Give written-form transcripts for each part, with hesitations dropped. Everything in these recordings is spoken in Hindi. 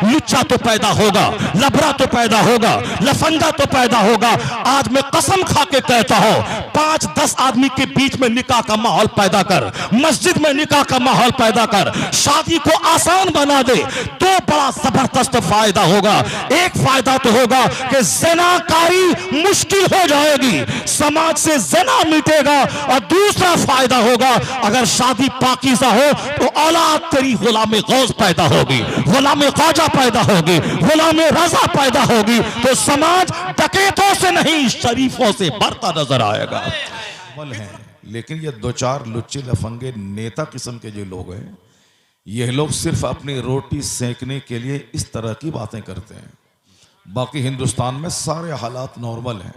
लुच्चा तो पैदा होगा, लबरा तो पैदा होगा, लफंगा तो पैदा होगा। आज मैं कसम खा के कहता हूं, 5-10 आदमी के बीच में निकाह का माहौल पैदा कर, मस्जिद में निकाह का माहौल पैदा कर, शादी को आसान बना दे, तो बड़ा जबरदस्त फायदा होगा। एक फायदा तो होगा कि ज़िनाकारी मुश्किल हो जाएगी, समाज से ज़िना मिटेगा। और दूसरा फायदा होगा, अगर शादी पाकीज़ा हो तो औलाद तेरी गुलाम गौस पैदा होगी, गुलाम ख्वाजा पैदा होगी, गुलाम रजा पैदा होगी। तो समाज डकैतों से नहीं शरीफों से भरता नजर आएगा। है लेकिन ये 2-4 लुच्चे लफंगे नेता किस्म के जो लोग हैं, ये लोग सिर्फ अपनी रोटी सेकने के लिए इस तरह की बातें करते हैं। बाकी हिंदुस्तान में सारे हालात नॉर्मल हैं।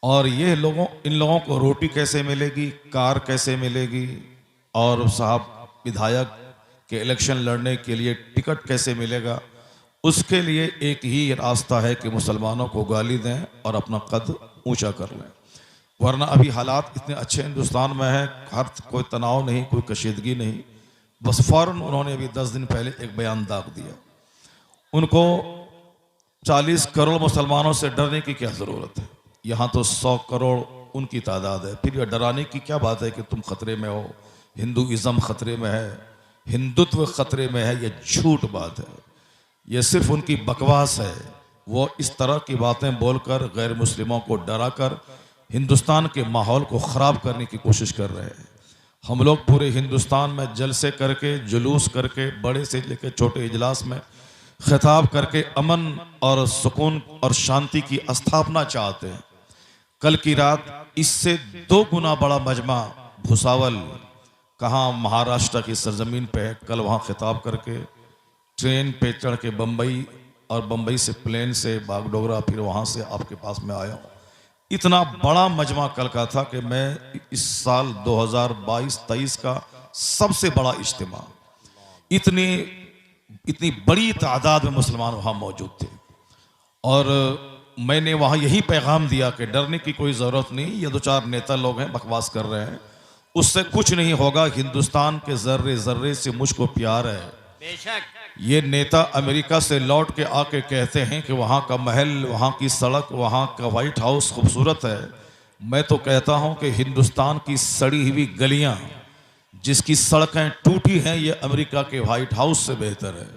और ये इन लोगों को रोटी कैसे मिलेगी, कार कैसे मिलेगी, और साहब विधायक के इलेक्शन लड़ने के लिए टिकट कैसे मिलेगा, उसके लिए एक ही रास्ता है कि मुसलमानों को गाली दें और अपना कद ऊंचा कर लें। वरना अभी हालात इतने अच्छे हिंदुस्तान में हैं, हर कोई तनाव नहीं, कोई कशीदगी नहीं। बस फौरन उन्होंने अभी 10 दिन पहले एक बयान दाग दिया। उनको 40 करोड़ मुसलमानों से डरने की क्या ज़रूरत है? यहाँ तो 100 करोड़ उनकी तादाद है। फिर यह डराने की क्या बात है कि तुम खतरे में हो, हिंदुइज़्म खतरे में है, हिंदुत्व खतरे में है? यह झूठ बात है, यह सिर्फ उनकी बकवास है। वो इस तरह की बातें बोलकर गैर मुस्लिमों को डरा कर हिंदुस्तान के माहौल को ख़राब करने की कोशिश कर रहे हैं। हम लोग पूरे हिंदुस्तान में जलसे करके, जुलूस करके, बड़े से लेकर छोटे इजलास में खिताब करके अमन और सुकून और शांति की स्थापना चाहते हैं। कल की रात इससे 2 गुना बड़ा मजमा भुसावल, कहाँ महाराष्ट्र की सरजमीन पे है, कल वहाँ खिताब करके ट्रेन पे चढ़ के बम्बई, और बम्बई से प्लेन से बागडोगरा, फिर वहाँ से आपके पास में आया हूँ। इतना बड़ा मजमा कल का था कि मैं इस साल 2022-23 का सबसे बड़ा इज्तिमा, इतनी बड़ी तादाद में मुसलमान वहाँ मौजूद थे। और मैंने वहाँ यही पैगाम दिया कि डरने की कोई ज़रूरत नहीं, ये 2-4 नेता लोग हैं, बकवास कर रहे हैं, उससे कुछ नहीं होगा। हिंदुस्तान के ज़र्रे ज़र्रे से मुझको प्यार है। बेशक ये नेता अमेरिका से लौट के आके कहते हैं कि वहाँ का महल, वहाँ की सड़क, वहाँ का वाइट हाउस खूबसूरत है। मैं तो कहता हूँ कि हिंदुस्तान की सड़ी हुई गलियाँ, जिसकी सड़कें टूटी हैं, ये अमेरिका के वाइट हाउस से बेहतर है।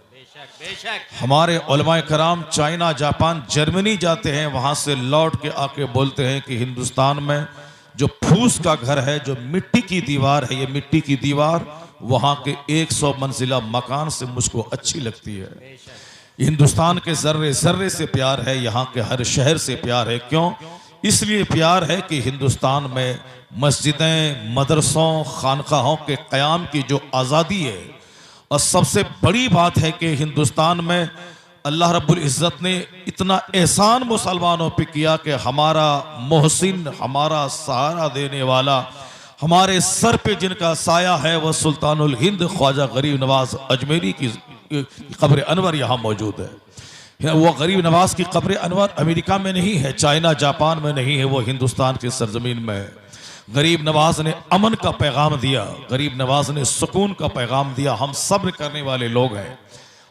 हमारे उलमाए कराम चाइना, जापान, जर्मनी जाते हैं, वहाँ से लौट के आके बोलते हैं कि हिंदुस्तान में जो फूस का घर है, जो मिट्टी की दीवार है, ये मिट्टी की दीवार वहाँ के 100 मंजिला मकान से मुझको अच्छी लगती है। हिंदुस्तान के ज़र्रे ज़र्रे से प्यार है, यहाँ के हर शहर से प्यार है। क्यों? इसलिए प्यार है कि हिंदुस्तान में मस्जिदें, मदरसों, खानकाहों के क़याम की जो आज़ादी है, और सबसे बड़ी बात है कि हिंदुस्तान में अल्लाह रब्बुल इज़्ज़त ने इतना एहसान मुसलमानों पे किया कि हमारा मोहसिन, हमारा सहारा देने वाला, हमारे सर पे जिनका साया है, वह सुल्तानुल हिंद ख्वाजा गरीब नवाज अजमेरी की कब्र अनवर यहाँ मौजूद है। वो गरीब नवाज की कब्र अनवर अमेरिका में नहीं है, चाइना, जापान में नहीं है, वो हिंदुस्तान की सरजमीन में है। गरीब नवाज ने अमन का पैगाम दिया, गरीब नवाज ने सुकून का पैगाम दिया। हम सब्र करने वाले लोग हैं,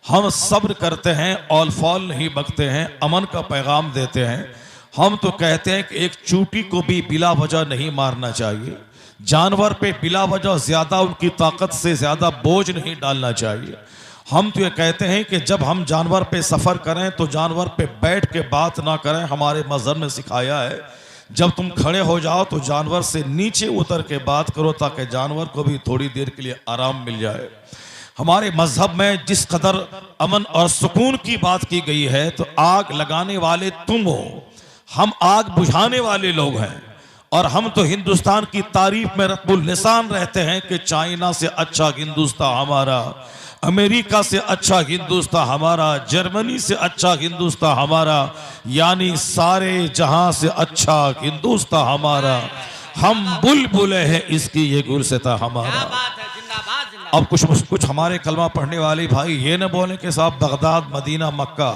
हम सब्र करते हैं, औल फौल नहीं बकते हैं, अमन का पैगाम देते हैं। हम तो कहते हैं कि एक चूटी को भी बिला वजह नहीं मारना चाहिए, जानवर पे बिला वजह ज़्यादा, उनकी ताकत से ज़्यादा बोझ नहीं डालना चाहिए। हम तो ये कहते हैं कि जब हम जानवर पे सफ़र करें तो जानवर पे बैठ के बात ना करें। हमारे मज़हब ने सिखाया है जब तुम खड़े हो जाओ तो जानवर से नीचे उतर के बात करो, ताकि जानवर को भी थोड़ी देर के लिए आराम मिल जाए। हमारे मज़हब में जिस कदर अमन और सुकून की बात की गई है, तो आग लगाने वाले तुम हो, हम आग बुझाने वाले लोग हैं। और हम तो हिंदुस्तान की तारीफ में रत्बुल लिसान रहते हैं कि चाइना से अच्छा हिंदुस्तान हमारा, अमेरिका से अच्छा हिंदुस्तान हमारा, जर्मनी से अच्छा हिंदुस्तान हमारा, यानी सारे जहां से अच्छा हिंदुस्तान हमारा। हम बुलबुल हैं इसकी ये गुलसिता हमारा। अब कुछ हमारे कलमा पढ़ने वाले भाई ये न बोले कि साहब बगदाद, मदीना, मक्का,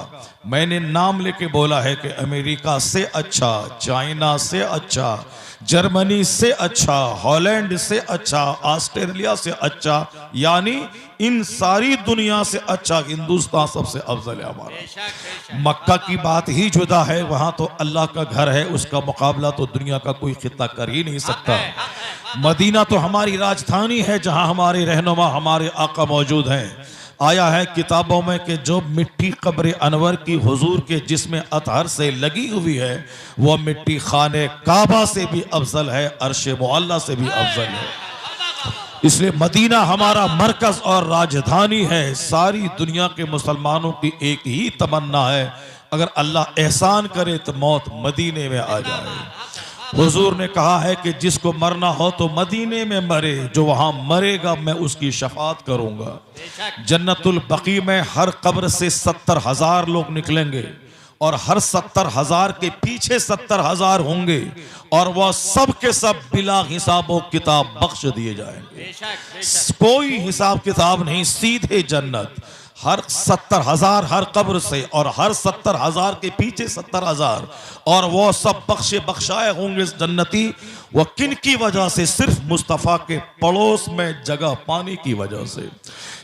मैंने नाम लेके बोला है कि अमेरिका से अच्छा, चाइना से अच्छा, जर्मनी से अच्छा, हॉलैंड से अच्छा, ऑस्ट्रेलिया से अच्छा, यानी इन सारी दुनिया से अच्छा हिंदुस्तान सबसे अफजल है हमारा। मक्का की बात ही जुदा है, वहां तो अल्लाह का घर है, उसका मुकाबला तो दुनिया का कोई खित्ता कर ही नहीं सकता। मदीना तो हमारी राजधानी है, जहां हमारे रहनुमा, हमारे आका मौजूद हैं। आया है किताबों में कि जो मिट्टी कब्र अनवर की हुजूर के जिस्म अतहर से लगी हुई है, वो मिट्टी खाने काबा से भी अफजल है, अर्श मुअल्ला से भी अफजल है। इसलिए मदीना हमारा मरकज और राजधानी है। सारी दुनिया के मुसलमानों की एक ही तमन्ना है, अगर अल्लाह एहसान करे तो मौत मदीने में आ जाए। हुजूर ने कहा है कि जिसको मरना हो तो मदीने में मरे, जो वहां मरेगा मैं उसकी शफात करूंगा। जन्नतुल बकी में हर कब्र से 70,000 लोग निकलेंगे और हर 70,000 के पीछे 70,000 होंगे और वह सब के सब बिला हिसाब व किताब बख्श दिए जाएंगे। कोई हिसाब किताब नहीं, सीधे जन्नत। हर 70,000 हर कब्र से और हर 70,000 के पीछे 70,000 और वो सब बख्शे बख्शाए होंगे जन्नती। वह किन की वजह से? सिर्फ मुस्तफ़ा के पड़ोस में जगह पाने की वजह से।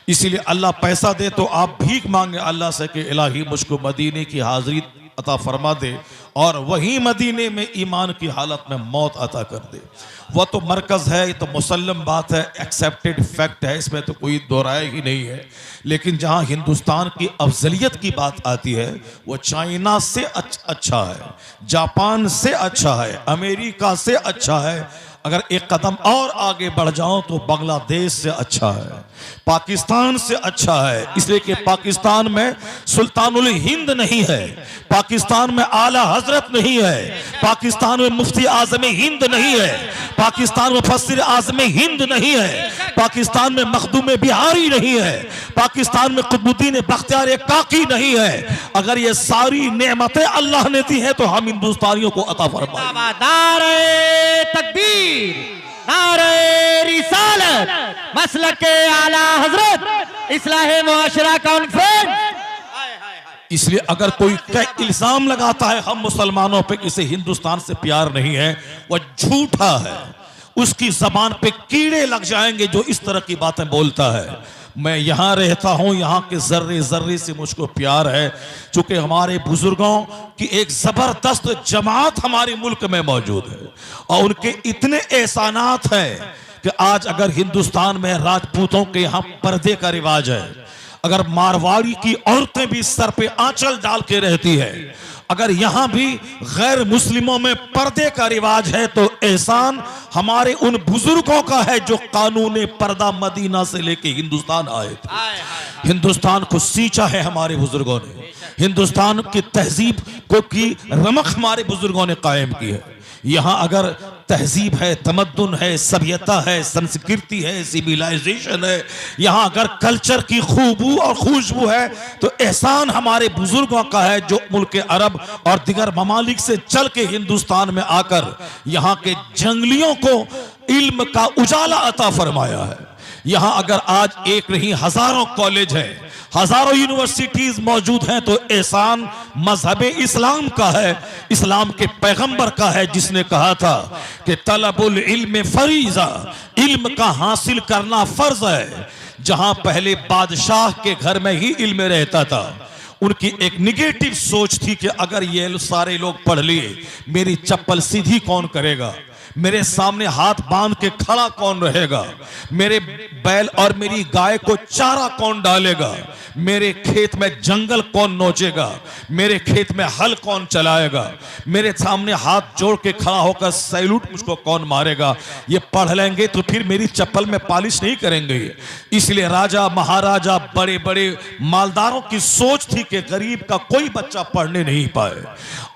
इसीलिए अल्लाह पैसा दे तो आप भीख मांगे अल्लाह से कि इलाही मुझको मदीने की हाजिरी अता फरमा दे, और वही मदीने में ईमान की हालत में मौत अता कर दे। वह तो मरकज है, ये तो मुसल्लम बात है, एक्सेप्टेड फैक्ट है, इसमें तो कोई दो राय ही नहीं है। लेकिन जहां हिंदुस्तान की अफजलियत की बात आती है, वो चाइना से अच्छा है, जापान से अच्छा है, अमेरिका से अच्छा है, अगर एक कदम और आगे बढ़ जाओ तो बांग्लादेश से अच्छा है, पाकिस्तान से अच्छा है। इसलिए कि पाकिस्तान में सुल्तानुल हिंद नहीं है, पाकिस्तान में आला हजरत नहीं है, पाकिस्तान में मुफ्ती आजम हिंद नहीं है, पाकिस्तान में मुफस्सिर आजम हिंद नहीं है, पाकिस्तान में मखदूम बिहारी नहीं है, पाकिस्तान में कुतुबुद्दीन बख्तियार काकी नहीं है। अगर ये सारी नेमतें अल्लाह ने दी है तो हम हिंदुस्तानियों को अता फरमाए। नारे तकबीर, नारे रिसालत, मसलके आला हजरत, इस्लाहे मुआशरा कॉन्फ्रेंस। इसलिए अगर कोई इल्जाम लगाता है हम मुसलमानों पे इसे हिंदुस्तान से प्यार नहीं है, वह झूठा है। उसकी जबान पे कीड़े लग जाएंगे जो इस तरह की बातें बोलता है। मैं यहाँ रहता हूँ, यहाँ के जर्रे जर्रे से मुझको प्यार है, चूंकि हमारे बुजुर्गों की एक जबरदस्त जमात हमारे मुल्क में मौजूद है और उनके इतने एहसानात हैं कि आज अगर हिंदुस्तान में राजपूतों के यहाँ पर्दे का रिवाज है, अगर मारवाड़ी की औरतें भी सर पे आंचल डाल के रहती है, अगर यहां भी गैर मुस्लिमों में पर्दे का रिवाज है, तो एहसान हमारे उन बुजुर्गों का है जो कानून पर्दा मदीना से लेके हिंदुस्तान आए थे। हिंदुस्तान को सींचा है हमारे बुजुर्गों ने, हिंदुस्तान की तहजीब को की रमक हमारे बुजुर्गों ने कायम की है। यहाँ अगर तहजीब है, तमद्दुन है, सभ्यता है, संस्कृति है, सिविलाइजेशन है, यहाँ अगर कल्चर की खूबू और खुशबू है, तो एहसान हमारे बुजुर्गों का है जो मुल्क अरब और दिगर ममालिक से चल के हिंदुस्तान में आकर यहाँ के जंगलियों को इल्म का उजाला अता फरमाया है। यहाँ अगर आज एक नहीं हजारों कॉलेज है, हजारों यूनिवर्सिटीज मौजूद हैं, तो एहसान मजहब इस्लाम का है, इस्लाम के पैगंबर का है, जिसने कहा था कि तलबुल इल्म फरीजा, इल्म का हासिल करना फर्ज है। जहां पहले बादशाह के घर में ही इल्म रहता था, उनकी एक निगेटिव सोच थी कि अगर ये सारे लोग पढ़ लिए, मेरी चप्पल सीधी कौन करेगा, मेरे सामने हाथ बांध के खड़ा कौन रहेगा, मेरे बैल और मेरी गाय को चारा कौन डालेगा, मेरे खेत में जंगल कौन नोचेगा, मेरे खेत में हल कौन चलाएगा, मेरे सामने हाथ जोड़ के खड़ा होकर सैल्यूट मुझको कौन मारेगा। ये पढ़ लेंगे तो फिर मेरी चप्पल में पालिश नहीं करेंगे। इसलिए राजा महाराजा बड़े बड़े मालदारों की सोच थी कि गरीब का कोई बच्चा पढ़ने नहीं पाए।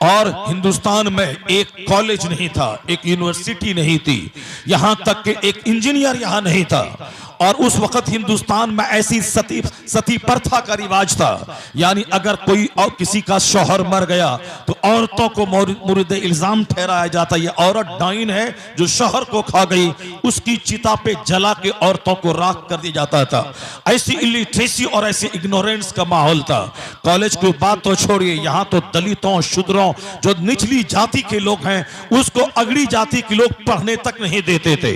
और हिंदुस्तान में एक कॉलेज नहीं था, एक यूनिवर्सिटी यूनिवर्सिटी नहीं थी, यहां तक कि एक इंजीनियर यहां नहीं था। और उस वक्त हिंदुस्तान में ऐसी सती प्रथा का रिवाज था, यानी अगर कोई और किसी का शौहर मर गया तो औरतों को मुर्द इल्जाम ठहराया जाता, ये औरत डाइन है जो शौहर को खा गई, उसकी चिता पे जला के औरतों को राख कर दिया जाता था। ऐसी इलिटरेसी और ऐसी इग्नोरेंस का माहौल था। कॉलेज की बात तो छोड़िए, यहाँ तो दलितों, शूद्रों, जो निचली जाति के लोग हैं, उसको अगड़ी जाति के लोग पढ़ने तक नहीं देते थे।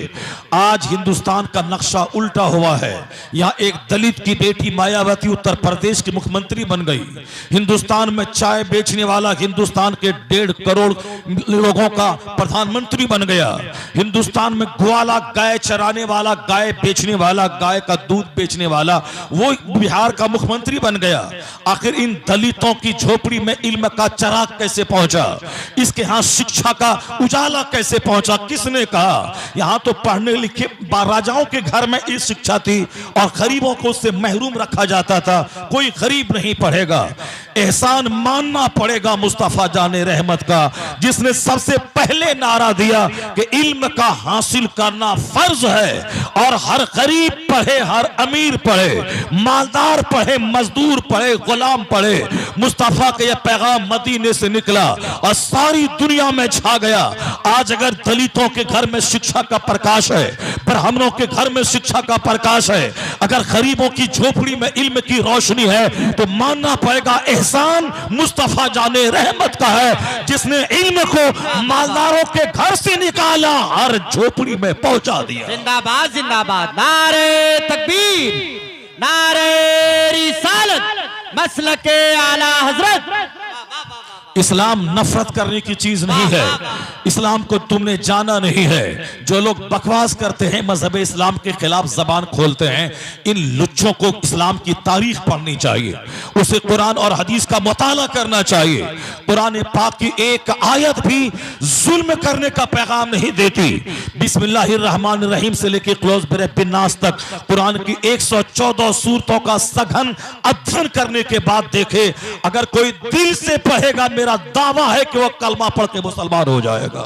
आज हिंदुस्तान का नक्शा उल्टा हुआ है। यहाँ एक दलित की बेटी मायावती उत्तर प्रदेश की मुख्यमंत्री बन गई। हिंदुस्तान में चाय बेचने वाला हिंदुस्तान के 1.5 करोड़ लोगों का प्रधानमंत्री बन गया। हिंदुस्तान में ग्वाला, गाय चराने वाला, गाय बेचने वाला, गाय का दूध बेचने वाला, वो बिहार का मुख्यमंत्री बन गया। आखिर इन दलितों की झोपड़ी में इल्म का चराग कैसे पहुंचा? इसके यहाँ शिक्षा का उजाला कैसे पहुंचा? किसने कहा? यहाँ तो पढ़ने लिखे राजाओं के घर में इस शिक्षा थी और गरीबों को उससे महरूम रखा जाता था। कोई गरीब नहीं पढ़ेगा। एहसान मानना पड़ेगा मुस्तफा जाने रहमत का, जिसने सबसे पहले नारा दिया कि इल्म का हासिल करना फर्ज है और हर गरीब पढ़े, हर अमीर पढ़े, मालदार पढ़े, मजदूर पढ़े, गुलाम पढ़े। मुस्तफा का यह पैगाम मदीने से निकला और सारी दुनिया में छा गया। आज अगर दलितों के घर में शिक्षा का प्रकाश है, ब्राह्मणों के घर में शिक्षा का प्रकाश है, अगर गरीबों की झोपड़ी में इल्म की रोशनी है, तो मानना पड़ेगा एहसान मुस्तफा जाने रहमत का है, जिसने इल्म को मालदारों के घर से निकाला, हर झोपड़ी में पहुंचा दिया। जिंदाबाद जिंदाबाद, नारे तकबीर, नारे रिसालत, मसलके आला हजरत। इस्लाम नफरत करने की चीज नहीं है। इस्लाम को तुमने जाना नहीं है। जो लोग बकवास करते हैं, मजहब इस्लाम के खिलाफ जबान खोलते हैं, इन लुच्चों को इस्लाम की तारीख पढ़नी चाहिए, उसे कुरान और हदीस का मुताला करना चाहिए। कुरान पाक की एक आयत भी जुल्म करने का पैगाम नहीं देती। बिस्मिल्लाहिर्रहमानिर्रहीम से लेकर क्लोज बिरब्बिन नास तक कुरान की 114 सूरतों का सघन अध्ययन करने के बाद देखे, अगर कोई दिल से पढ़ेगा, मेरा दावा है कि वो कलमा पढ़ के मुसलमान हो जाएगा।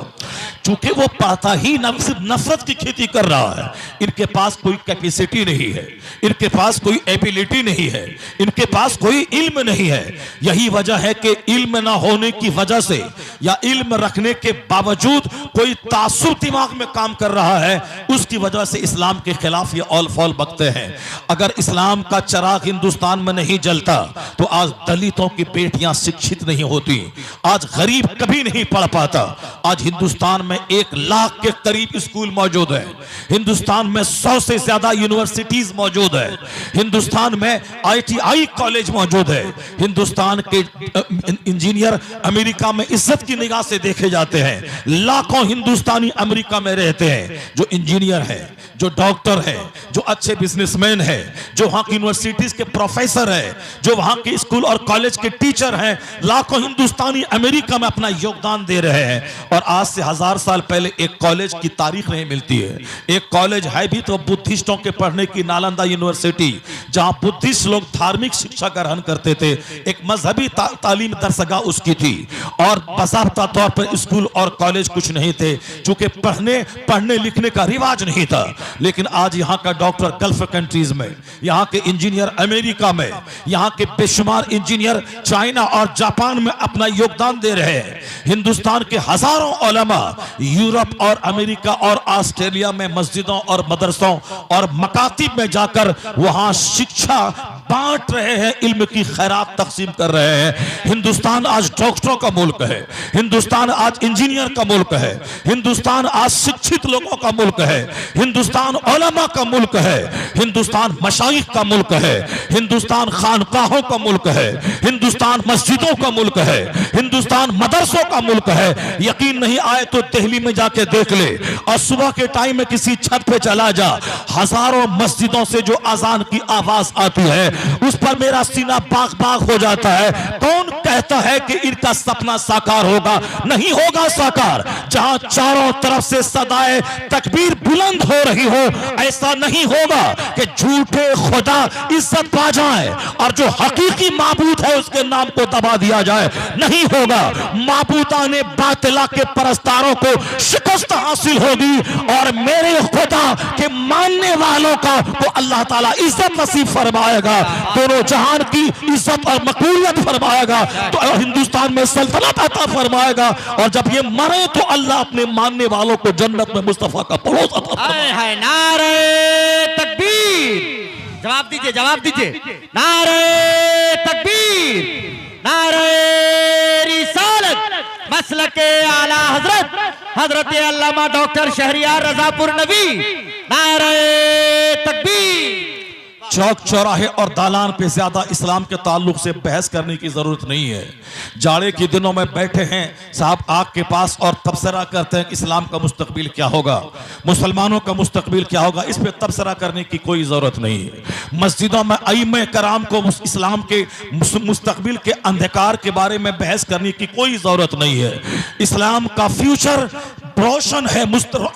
चूंकि वो पढ़ता ही सिर्फ नफरत की खेती कर रहा है। इनके पास कोई कैपेसिटी नहीं है, इनके पास कोई एबिलिटी नहीं है, इनके पास कोई इल्म नहीं है। यही वजह है कि इल्म ना होने की वजह से या इल्म रखने के बावजूद कोई तासुब दिमाग में काम कर रहा है, उसकी वजह से इस्लाम के खिलाफ ये ऑल फॉल बकते हैं। अगर इस्लाम का चराग हिंदुस्तान में नहीं जलता तो आज दलितों की बेटियां शिक्षित नहीं होती, आज गरीब कभी नहीं पढ़ पाता। आज हिंदुस्तान में 1 लाख के करीब स्कूल मौजूद है, हिंदुस्तान में 100 से ज्यादा यूनिवर्सिटीज मौजूद है, हिंदुस्तान में ITI कॉलेज मौजूद है, हिंदुस्तान के इंजीनियर अमेरिका में इज्जत की निगाह से देखे जाते हैं। लाखों हिंदुस्तानी अमेरिका में रहते हैं जो इंजीनियर है, जो डॉक्टर है, जो अच्छे बिजनेसमैन है, जो वहां की यूनिवर्सिटीज के प्रोफेसर है, जो वहां के स्कूल और कॉलेज के टीचर हैं। लाखों हिंदुस्तानी अमेरिका में अपना योगदान दे रहे हैं। और आज से 1000 साल पहले एक कॉलेज की तारीख नहीं मिलती है। एक कॉलेज है भी तो बुद्धिस्टों के पढ़ने की, नालंदा यूनिवर्सिटी, जहां बुद्धिस्ट लोग धार्मिक शिक्षा ग्रहण करते थे, एक मजहबी तालीम दरसगाह उसकी थी। और बाकायदा तौर पर स्कूल और कॉलेज कुछ नहीं थे, चूंकि पढ़ने लिखने का रिवाज नहीं था। लेकिन आज यहाँ का डॉक्टर गल्फ कंट्रीज में, यहाँ के इंजीनियर अमेरिका में, यहाँ के बेशुमार इंजीनियर चाइना और जापान में अपना योगदान दे रहे हैं। हिंदुस्तान के हजारों उलमा यूरोप और अमेरिका और ऑस्ट्रेलिया में मस्जिदों और मदरसों और मकातिब में जाकर वहां शिक्षा बांट रहे हैं, इल्म की खैरात तकसीम कर रहे हैं। हिंदुस्तान आज डॉक्टरों का मुल्क है, हिंदुस्तान आज इंजीनियर का मुल्क है, हिंदुस्तान आज शिक्षित लोगों का मुल्क है, हिंदुस्तान उलमा का मुल्क है, हिंदुस्तान मशाइख का मुल्क है, हिंदुस्तान खानकाहों का मुल्क है, हिंदुस्तान मस्जिदों का मुल्क है, हिंदुस्तान मदरसों का मुल्क है। यकीन नहीं आए तो दिल्ली में जाके देख ले, और सुबह के टाइम में किसी छत पे चला जा, हजारों मस्जिदों से जो अजान की आवाज आती है, उस पर मेरा सीना बाग बाग हो जाता है। कौन कहता है कि इनका सपना साकार होगा, नहीं होगा साकार। जहां चारों तरफ से सदाए तकबीर बुलंद हो रही हो, ऐसा नहीं होगा कि झूठे खुदा इज्जत पा जाए और जो हकीकी माबूद है उसके नाम को दबा दिया जाए, नहीं होगा। माबूदाने बातिला के परस्तारों को शिकस्त हासिल होगी और मेरे खुदा के मानने वालों का तो अल्लाह ताला इज्जत नसीब फरमाएगा, दोनों जहान की इज्जत और मकबूलियत फरमाएगा, तो हिंदुस्तान में सल्तनत अता फरमाएगा। और जब ये मरे तो अल्लाह अपने मानने वालों को जन्नत में मुस्तफा का पड़ोस अता फरमाएगा। है नारे तकबीर, जवाब दीजिए, जवाब दीजिए। नारे तकबीर, नारे रिसालत, मसलके आला हजरत हजरत अल्लामा डॉक्टर शहरियार रजापुर नबी। नारे तकबीर। चौक चौराहे और दालान पे ज्यादा इस्लाम के ताल्लुक से बहस करने की जरूरत नहीं है। जाड़े के दिनों में बैठे हैं साहब आग के पास और तबसरा करते हैं कि इस्लाम का मुस्तकबिल क्या होगा, मुसलमानों का मुस्तकबिल क्या होगा, इस पे तबसरा करने की कोई जरूरत नहीं है। मस्जिदों में अइम्मे कराम को इस्लाम के मुस्तकबिल के अंधकार के बारे में बहस करने की कोई जरूरत नहीं है। इस्लाम का फ्यूचर रोशन है,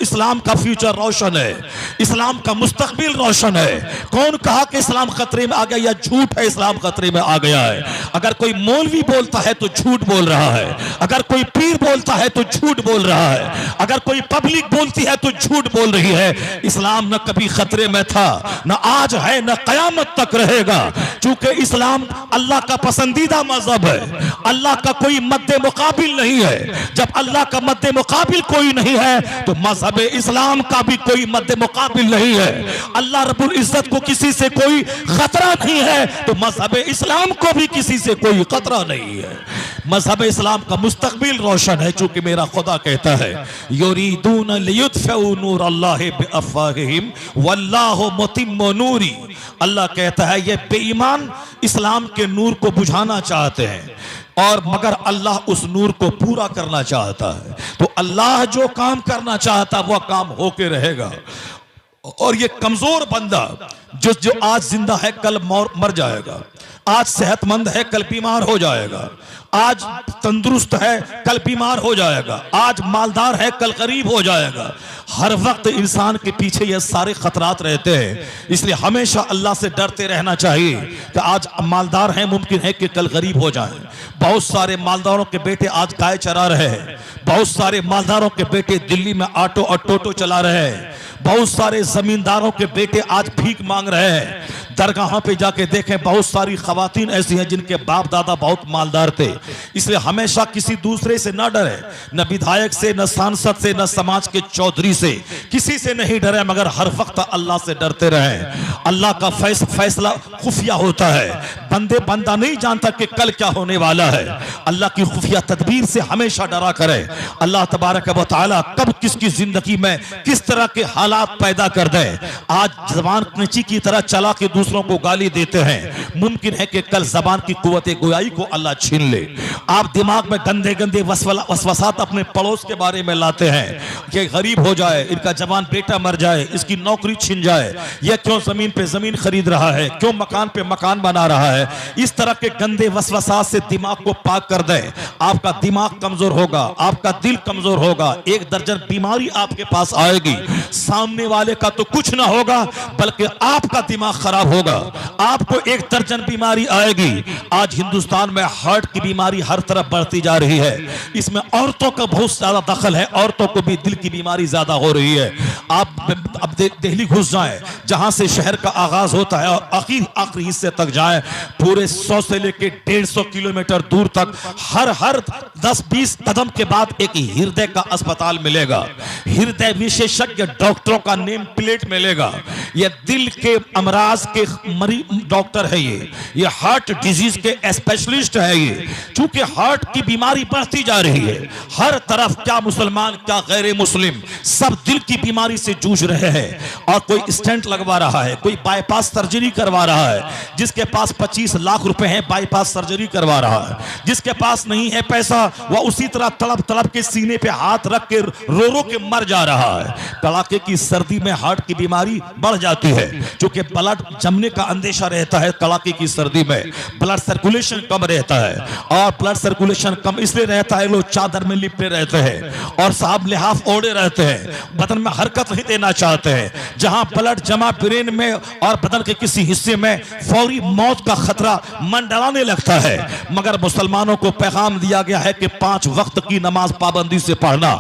इस्लाम का फ्यूचर रोशन है, इस्लाम का मुस्तकबिल रोशन है। कौन कहा कि इस्लाम खतरे में आ गया या झूठ है इस्लाम खतरे में आ गया है? अगर कोई मौलवी बोलता है तो झूठ बोल रहा है, अगर कोई पीर बोलता है तो झूठ बोल रहा है, अगर कोई पब्लिक बोलती है तो झूठ बोल रही है। इस्लाम न कभी खतरे में था, न आज है, न कयामत तक रहेगा। चूंकि इस्लाम अल्लाह का पसंदीदा मजहब है, अल्लाह का कोई मद्दे मुकाबिल नहीं है। जब अल्लाह का मद्दे मुकाबिल कोई नहीं है तो मजहब इस्लाम का भी कोई मद्दे मुकाबिल नहीं है। अल्लाह रब्बुल इज्जत को किसी से कोई खतरा नहीं है तो मजहब इस्लाम को भी किसी से कोई खतरा नहीं है। मजहब इस्लाम का मुस्तकबिल रोशन है, चूंकि मेरा खुदा कहता है युरीदून लियुत्फिउ नूरल्लाहि बिअफ़वाहिहिम वल्लाहु मुतिम्मु नूरी। अल्लाह कहता है ये बेईमान इस्लाम के नूर को बुझाना चाहते हैं और मगर अल्लाह उस नूर को पूरा करना चाहता है। तो अल्लाह जो काम करना चाहता वह काम होके रहेगा। और ये कमजोर बंदा जो आज जिंदा है कल मर जाएगा, आज सेहतमंद है कल बीमार हो जाएगा, आज तंदुरुस्त है कल बीमार हो जाएगा, आज मालदार है कल गरीब हो जाएगा। हर वक्त इंसान के पीछे ये सारे खतरात रहते हैं, इसलिए हमेशा अल्लाह से डरते रहना चाहिए कि आज मालदार हैं मुमकिन है कि कल गरीब हो जाएं। बहुत सारे मालदारों के बेटे आज गाय चरा रहे हैं, बहुत सारे मालदारों के बेटे दिल्ली में ऑटो और टोटो चला रहे हैं, बहुत सारे जमींदारों के बेटे आज भीख मांग रहे हैं। दरगाहों पे जाके देखें बहुत सारी खवातीन ऐसी हैं जिनके बाप दादा बहुत मालदार थे। इसलिए हमेशा किसी दूसरे से न डरे, न विधायक से, न सांसद से, न समाज के चौधरी से, किसी से नहीं डरे, मगर हर वक्त अल्लाह से डरते रहें। अल्लाह का फैसला खुफिया होता है, बंदा नहीं जानता कि कल क्या होने वाला है। अल्लाह की खुफिया तदबीर से हमेशा डरा करे। अल्लाह तबारक व तआला कब किसकी जिंदगी में किस तरह के हालात पैदा कर दे। आज जबान कैंची की तरह चला के दूसरों को गाली देते हैं, मुमकिन है कि कल जबान की कुव्वत गोयाई को अल्लाह छीन ले। आप दिमाग में गंदे गंदे वसवसात अपने पड़ोस के बारे में लाते हैं कि गरीब हो जाए, इनका जवान बेटा मर जाए, इसकी नौकरी छिन जाए, यह क्यों जमीन पे जमीन खरीद रहा है, क्यों मकान पे मकान बना रहा है। इस तरह के गंदे वसवसात से दिमाग को पाक कर दे, आपका दिमाग कमजोर होगा, आपका दिल कमजोर होगा, एक दर्जन बीमारी आपके पास आएगी। सामने वाले का तो कुछ ना होगा बल्कि आपका दिमाग खराब होगा, आपको एक दर्जन बीमारी आएगी। आज हिंदुस्तान में हार्ट की बीमारी हर तरफ बढ़ती जा रही है, इसमें औरतों का बहुत ज्यादा दखल है, औरतों को भी दिल की बीमारी ज्यादा हो रही है। आप अब दिल्ली घुस जाएं जहां से शहर का आगाज होता है और आखिरी हिस्से तक जाएं, पूरे 100 से लेके 150 किलोमीटर दूर तक हर 10-20 कदम के बाद एक हृदय का अस्पताल मिलेगा, हृदय विशेषज्ञ डॉक्टरों का नेम प्लेट मिलेगा। ये दिल के अमराज के मरीज डॉक्टर है, ये हार्ट डिजीज के स्पेशलिस्ट है। ये चूंकि हार्ट की बीमारी बढ़ती जा रही है, हर तरफ क्या मुसलमान क्या गैर मुस्लिम सब दिल की बीमारी से जूझ रहे हैं। और कोई स्टेंट लगवा रहा है, कोई बाईपास सर्जरी करवा रहा है, जिसके पास 25 लाख रुपए हैं बाईपास सर्जरी करवा रहा है, जिसके पास नहीं है पैसा वह उसी तरह तड़प तड़प के सीने पे हाथ रख के रो रो के मर जा रहा है। कड़ाके की सर्दी में हार्ट की बीमारी बढ़ जाती है, क्योंकि ब्लड जमने का अंदेशा रहता है कड़ाके की सर्दी में, ब्लड सर्कुलेशन कम रहता है। और ब्लड सर्कुलेशन कम इसलिए रहता है, लोग चादर में लिपटे रहते हैं और साहब लिहाफ ओढ़े रहते हैं, बदन में हरकत नहीं देना चाहते हैं। जहां ब्लड जमा ब्रेन में और बदन के किसी हिस्से में फौरी मौत का खतरा मंडराने लगता है। मगर मुसलमानों को पैगाम दिया गया है कि 5 वक्त की नमाज पाबंदी से पढ़ना,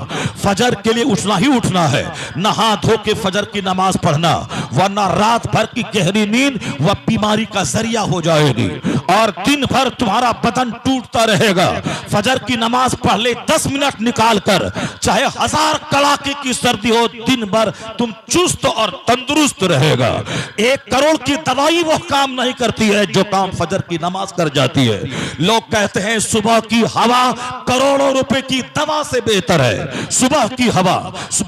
फजर के लिए उठना ही उठना है, नहा धो के फजर की नमाज पढ़ना, वरना रात भर की गहरी नींद व बीमारी का जरिया हो जाएगी और दिन भर तुम्हारा बदन टूटता रहेगा। फजर की नमाज पढ़ ले 10 मिनट निकाल कर, चाहे 1000 कड़ाके की सर्दी हो, दिन भर तुम चुस्त और तंदुरुस्त रहेगा। 1 करोड़ की दवाई वो काम नहीं करती है जो काम फजर की नमाज कर जाती है। लोग कहते हैं सुबह की हवा करोड़ों रुपए की दवा से बेहतर है। सुबह की हवा,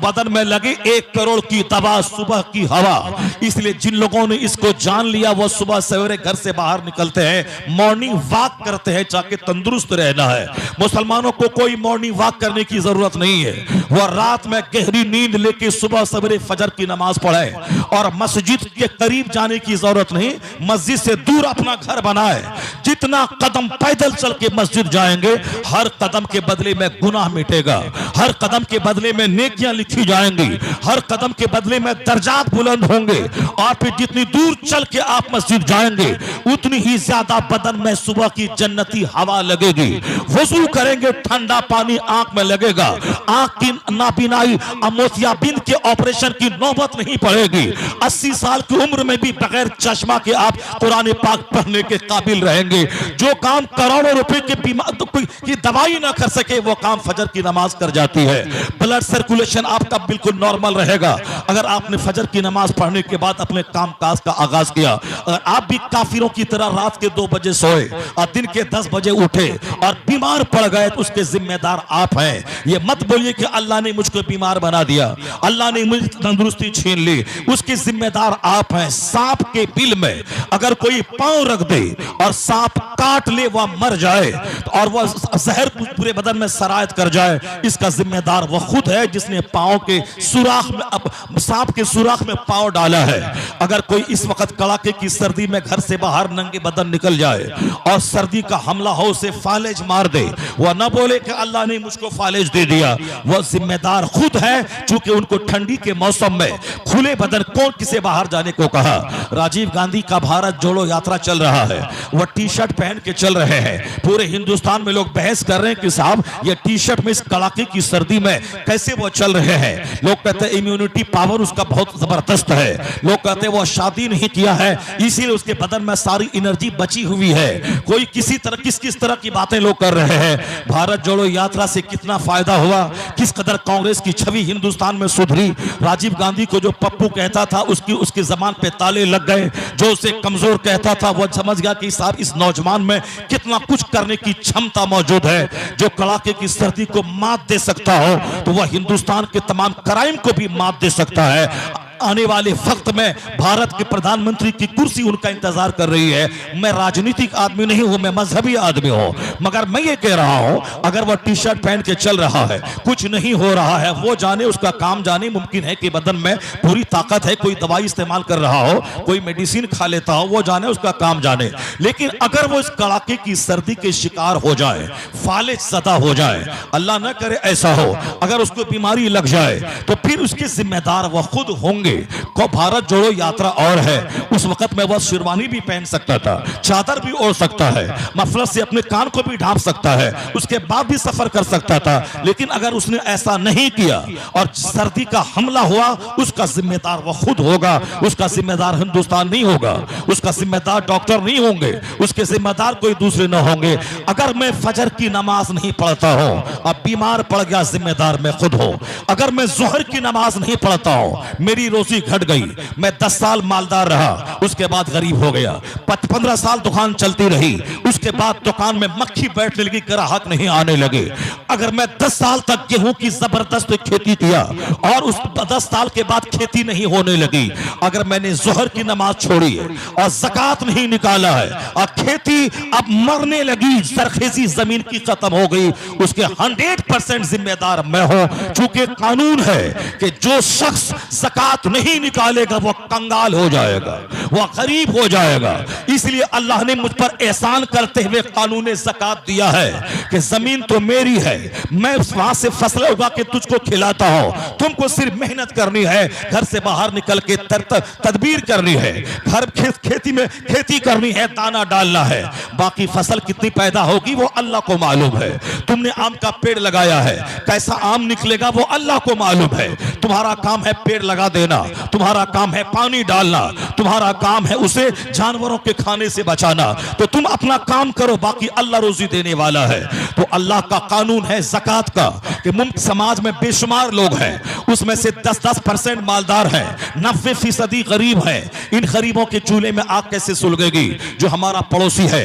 बदन में लगे 1 करोड़ की दवा सुबह की हवा। इसलिए जिन लोगों ने इसको जान लिया वो सुबह सवेरे घर से बाहर निकलते हैं, मॉर्निंग वॉक करते हैं, ताकि तंदुरुस्त रहना है। मुसलमानों को कोई मॉर्निंग वॉक करने की जरूरत नहीं है, वह रात में गहरी नींद लेके सुबह सवेरे फजर की नमाज पढ़े और मस्जिद के करीब जाने की जरूरत नहीं, मस्जिद से दूर अपना घर बनाए। जितना कदम पैदल चल के मस्जिद जाएंगे, हर कदम के बदले में गुनाह मिटेगा, हर कदम के बदले में नेकियां लिखी जाएंगी, हर कदम के बदले में दर्जात बुलंद होंगे। और फिर जितनी दूर चल के आप मस्जिद जाएंगे उतनी ही ज्यादा बदन में सुबह की जन्नती हवा लगेगी। वजू करेंगे, ठंडा पानी आंख में लगेगा, आंख की नाबीनाई मोतियाबिंद के ऑपरेशन की नौबत नहीं पड़ेगी। 80 साल की उम्र में भी बगैर चश्मा के आप कुरान पाक पढ़ने के काबिल रहेंगे। जो काम करोड़ों रुपए के की दवाई ना कर सके वो काम फजर की नमाज कर जाती है। ब्लड सर्कुलेशन आपका बिल्कुल नॉर्मल रहेगा। अगर आपने फजर की नमाज पढ़ने के बाद अपने काम काज का आगाज किया, अगर आप भी काफिरों की तरह रात के 2 बजे सोए और दिन के 10 बजे उठे और बीमार पड़ गए तो उसके जिम्मेदार आप हैं। ये मत बोलिए कि अल्लाह ने मुझको बीमार बना दिया, अल्लाह ने मुझे तंदुरुस्ती छीन ली, उसके जिम्मेदार आप हैं। सांप के बिल में अगर कोई पांव रख दे और सांप काट ले, वह मर जाए और वह जहर पूरे बदन में सरायत कर जाए, इसका जिम्मेदार वह खुद है जिसने पांव के सुराख में, सांप के सुराख में पांव डाला है। अगर कोई इस वक्त कड़ाके की सर्दी में घर से बाहर नंगे बदन निकल जाए और सर्दी का हमला हो, उसे फालेज मार दे, वह न बोले कि अल्लाह ने मुझको फालेज दे दिया, वह जिम्मेदार खुद है। चूंकि उनको ठंडी के मौसम में खुले बदन कौन किसे बाहर जाने को कहा। राजीव गांधी का भारत जोड़ो यात्रा चल रहा है, वह टी-शर्ट पहन के चल रहे हैं। पूरे हिंदुस्तान में लोग बहस कर रहे हैं कि साहब ये टी-शर्ट में इस कड़ाके की सर्दी में कैसे वो चल रहे हैं। लोग कहते हैं इम्यूनिटी पावर उसका बहुत जबरदस्त है, लोग कहते हैं वो शादी नहीं किया है इसीलिए उसके बदन में सारी एनर्जी बची हुई है। कोई किसी तरह किस तरह की बातें लोग कर रहे हैं। भारत जोड़ो यात्रा से कितना फायदा हुआ, किस कदर कांग्रेस की छवि हिंदुस्तान में सुधरी। राजीव गांधी को जो पप्पू कहता था उसकी जबान पे ताले लग गए, जो उसे कमजोर कहता था वो समझ गया कि साहब इस नौजवान में कितना कुछ करने की क्षमता मौजूद है। जो कड़ाके की सर्दी को मात दे सकता हो तो वह हिंदुस्तान के तमाम क्राइम को भी मात दे सकता है। आने वाले वक्त में भारत के प्रधानमंत्री की कुर्सी उनका इंतजार कर रही है। मैं राजनीतिक आदमी नहीं हूं, मैं मजहबी आदमी हूं, मगर मैं ये कह रहा हूं अगर वह टी-शर्ट पहन के चल रहा है, कुछ नहीं हो रहा है, वो जाने, उसका काम जाने। मुमकिन है कि बदन में पूरी ताकत है, कोई दवाई इस्तेमाल कर रहा हो, कोई मेडिसिन खा लेता हो, वो जाने, उसका काम जाने। लेकिन अगर वो इस कड़ाके की सर्दी के शिकार हो जाए, फालिज ज़दा हो जाए, अल्लाह न करे ऐसा हो, अगर उसको बीमारी लग जाए तो फिर उसके जिम्मेदार वह खुद होंगे। को भारत जोड़ो यात्रा और है, उस वक्त में वह शेरवानी भी पहन सकता था, चादर भी ओढ़ सकता है, मफलर से अपने कान को भी ढांप सकता है, उसके बाद भी सफर कर सकता था। लेकिन अगर उसने ऐसा नहीं किया और सर्दी का हमला हुआ, उसका जिम्मेदार वह खुद होगा, उसका जिम्मेदार हिंदुस्तान नहीं होगा, उसका जिम्मेदार डॉक्टर नहीं होंगे, उसके जिम्मेदार कोई दूसरे न होंगे। अगर मैं फजर की नमाज नहीं पढ़ता हूं, अब बीमार पड़ गया, जिम्मेदार मैं खुद हूं। अगर मैं जोहर की नमाज नहीं पढ़ता हूं, मेरी रोजी घट गई, मैं 10 साल मालदार रहा, उसके बाद गरीब हो गया, 15 साल दुकान चलती रही, उसके बाद दुकान में मक्खी बैठने लगी, ग्राहक नहीं आने लगे। अगर मैं 10 साल तक गेहूं की जबरदस्त खेती किया और उस 10 साल के बाद खेती नहीं होने लगी, अगर मैंने जोहर की नमाज छोड़ी है और ज़कात नहीं निकाला है और खेती अब मरने लगी, सरखेजी जमीन की खत्म हो गई, उसके 100% जिम्मेदार मैं हूं। चूंकि कानून है कि जो शख्स ज़कात नहीं निकालेगा वो कंगाल हो जाएगा, वह गरीब हो जाएगा। इसलिए अल्लाह ने मुझ पर एहसान करते हुए कानून ज़कात दिया है कि जमीन तो मेरी है, मैं वहां से फसल उगा के तुझको खिलाता हूं, तुमको सिर्फ मेहनत करनी है, घर से बाहर निकल के तदबीर करनी है, घर खेती में खेती करनी है, दाना डालना है, बाकी फसल कितनी पैदा होगी वो अल्लाह को मालूम है। तुमने आम का पेड़ लगाया है, कैसा आम निकलेगा वो अल्लाह को मालूम है। तुम्हारा काम है पेड़ लगा देना, तुम्हारा काम है पानी डालना, तुम्हारा काम है उसे जानवरों के खाने से बचाना, तो तुम अपना काम करो, बाकी अल्लाह रोजी देने वाला है। तो अल्लाह का कानून है ज़कात का कि मुल्क समाज में बेशुमार लोग हैं, उसमें से 10% मालदार हैं, 90% गरीब हैं। इन गरीबों के चूल्हे में आग कैसे सुलगेगी? जो हमारा पड़ोसी है,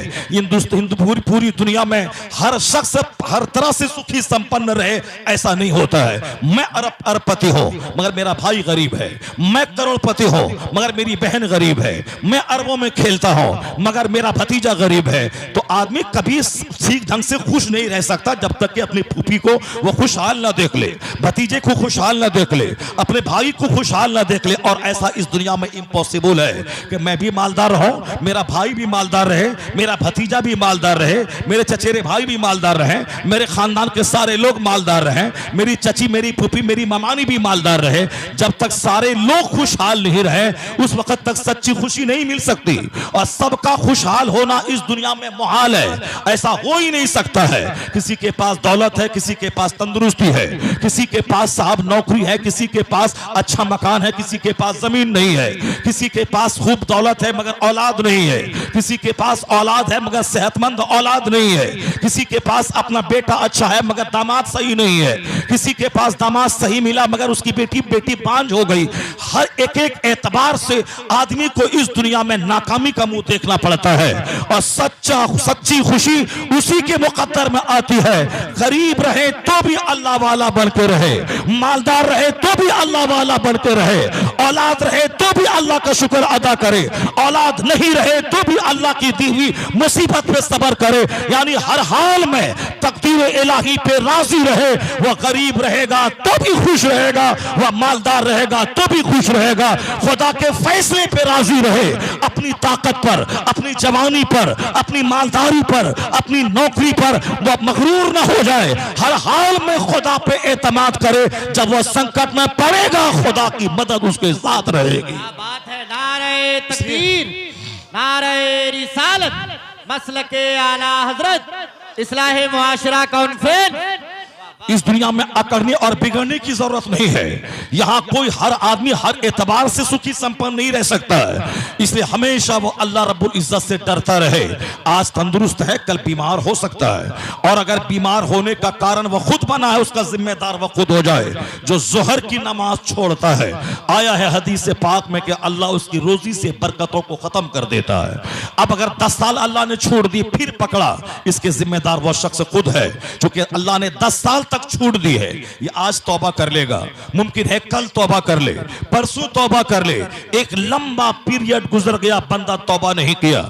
पूरी दुनिया में हर शख्स हर तरह से सुखी संपन्न रहे ऐसा नहीं होता है। मैं अरबपति हूं मगर मेरा भाई गरीब है, मैं करोड़पति हूं मगर मेरी बहन गरीब है, मैं अरबों में खेलता हूं मगर मेरा भतीजा गरीब है। तो आदमी कभी ठीक ढंग से खुश नहीं रह सकता जब तक कि अपनी फूफी को वो खुशहाल ना देख ले, भतीजे को खुशहाल ना देख ले, अपने भाई को खुशहाल ना देख ले। और ऐसा इस दुनिया में इम्पॉसिबल है कि मैं भी मालदार रहूं, मेरा भाई भी मालदार रहे, मेरा भतीजा भी मालदार रहे, मेरे चचेरे भाई भी मालदार रहे, मेरे खानदान के सारे लोग मालदार रहे, मेरी चची, मेरी फूफी, मेरी मामानी भी मालदार रहे। जब तक सारे लोग खुशहाल नहीं रहे उस वक्त तक सच्ची खुशी नहीं मिल सकती। और सबका खुशहाल होना इस दुनिया में मुहाल है, ऐसा हो ही नहीं सकता है। किसी के पास दौलत है, किसी के पास तंदुरुस्ती है, किसी के पास साहब नौकरी है, किसी के पास अच्छा मकान है, किसी के पास जमीन नहीं है, किसी के पास खूब दौलत है मगर औलाद नहीं है, किसी के पास औलाद है मगर सेहतमंद औलाद नहीं है, किसी के पास अपना बेटा अच्छा है मगर दामाद सही नहीं है, किसी के पास दामाद सही मिला मगर उसकी बेटी बांझ हो गई। हर एक एतबार से आदमी को इस दुनिया में नाकामी का मुंह देखना पड़ता है। और सच्ची खुशी उसी के मुकद्दर में आती है। गरीब रहे तो भी अल्लाह वाला बन के रहे, मालदार रहे तो भी अल्लाह वाला बन के रहे, औलाद रहे तो भी अल्लाह का शुक्र अदा करे, औलाद नहीं रहे तो भी अल्लाह की दी हुई मुसीबत पे सब्र करे। यानी हर हाल में तकदीर इलाही पे राजी रहे। वह गरीब रहेगा तो भी खुश रहेगा, वह मालदार रहेगा तो भी खुश रहेगा। खुदा के फैसले पे राजी रहे, अपनी ताकत पर, अपनी जवानी पर, अपनी मालदारी पर, अपनी नौकरी पर वह मगरूर ना हो जाए। हर हाल में खुदा पे एतमाद करे, जब वह संकट में पड़ेगा खुदा की मदद उसके साथ रहेगी। क्या बात है। नारे तकबीर, नारे रिसालत, मसलके आला हजरत, इस्लाह मुआशरा कॉन्फ्रेंस। इस दुनिया में अकड़ने और बिगड़ने की जरूरत नहीं है। यहाँ कोई हर आदमी हर एतबार से सुखी संपन्न नहीं रह सकता है। इसलिए हमेशा वो अल्लाह रब्बुल इज्जत से डरता रहे। आज तंदुरुस्त है, कल बीमार हो सकता है, और अगर बीमार होने का कारण वह खुद बना है उसका जिम्मेदार वह खुद हो जाए। जो जोहर की नमाज छोड़ता है, आया है हदीस पाक में कि अल्लाह उसकी रोजी से बरकतों को खत्म कर देता है। अब अगर 10 साल अल्लाह ने छोड़ दी फिर पकड़ा, इसके जिम्मेदार वह शख्स खुद है, क्योंकि अल्लाह ने 10 साल तक छूट दी है। ये आज तौबा कर लेगा, मुमकिन है कल तौबा कर ले, परसों तौबा कर ले। एक लंबा पीरियड गुजर गया, बंदा तौबा नहीं किया।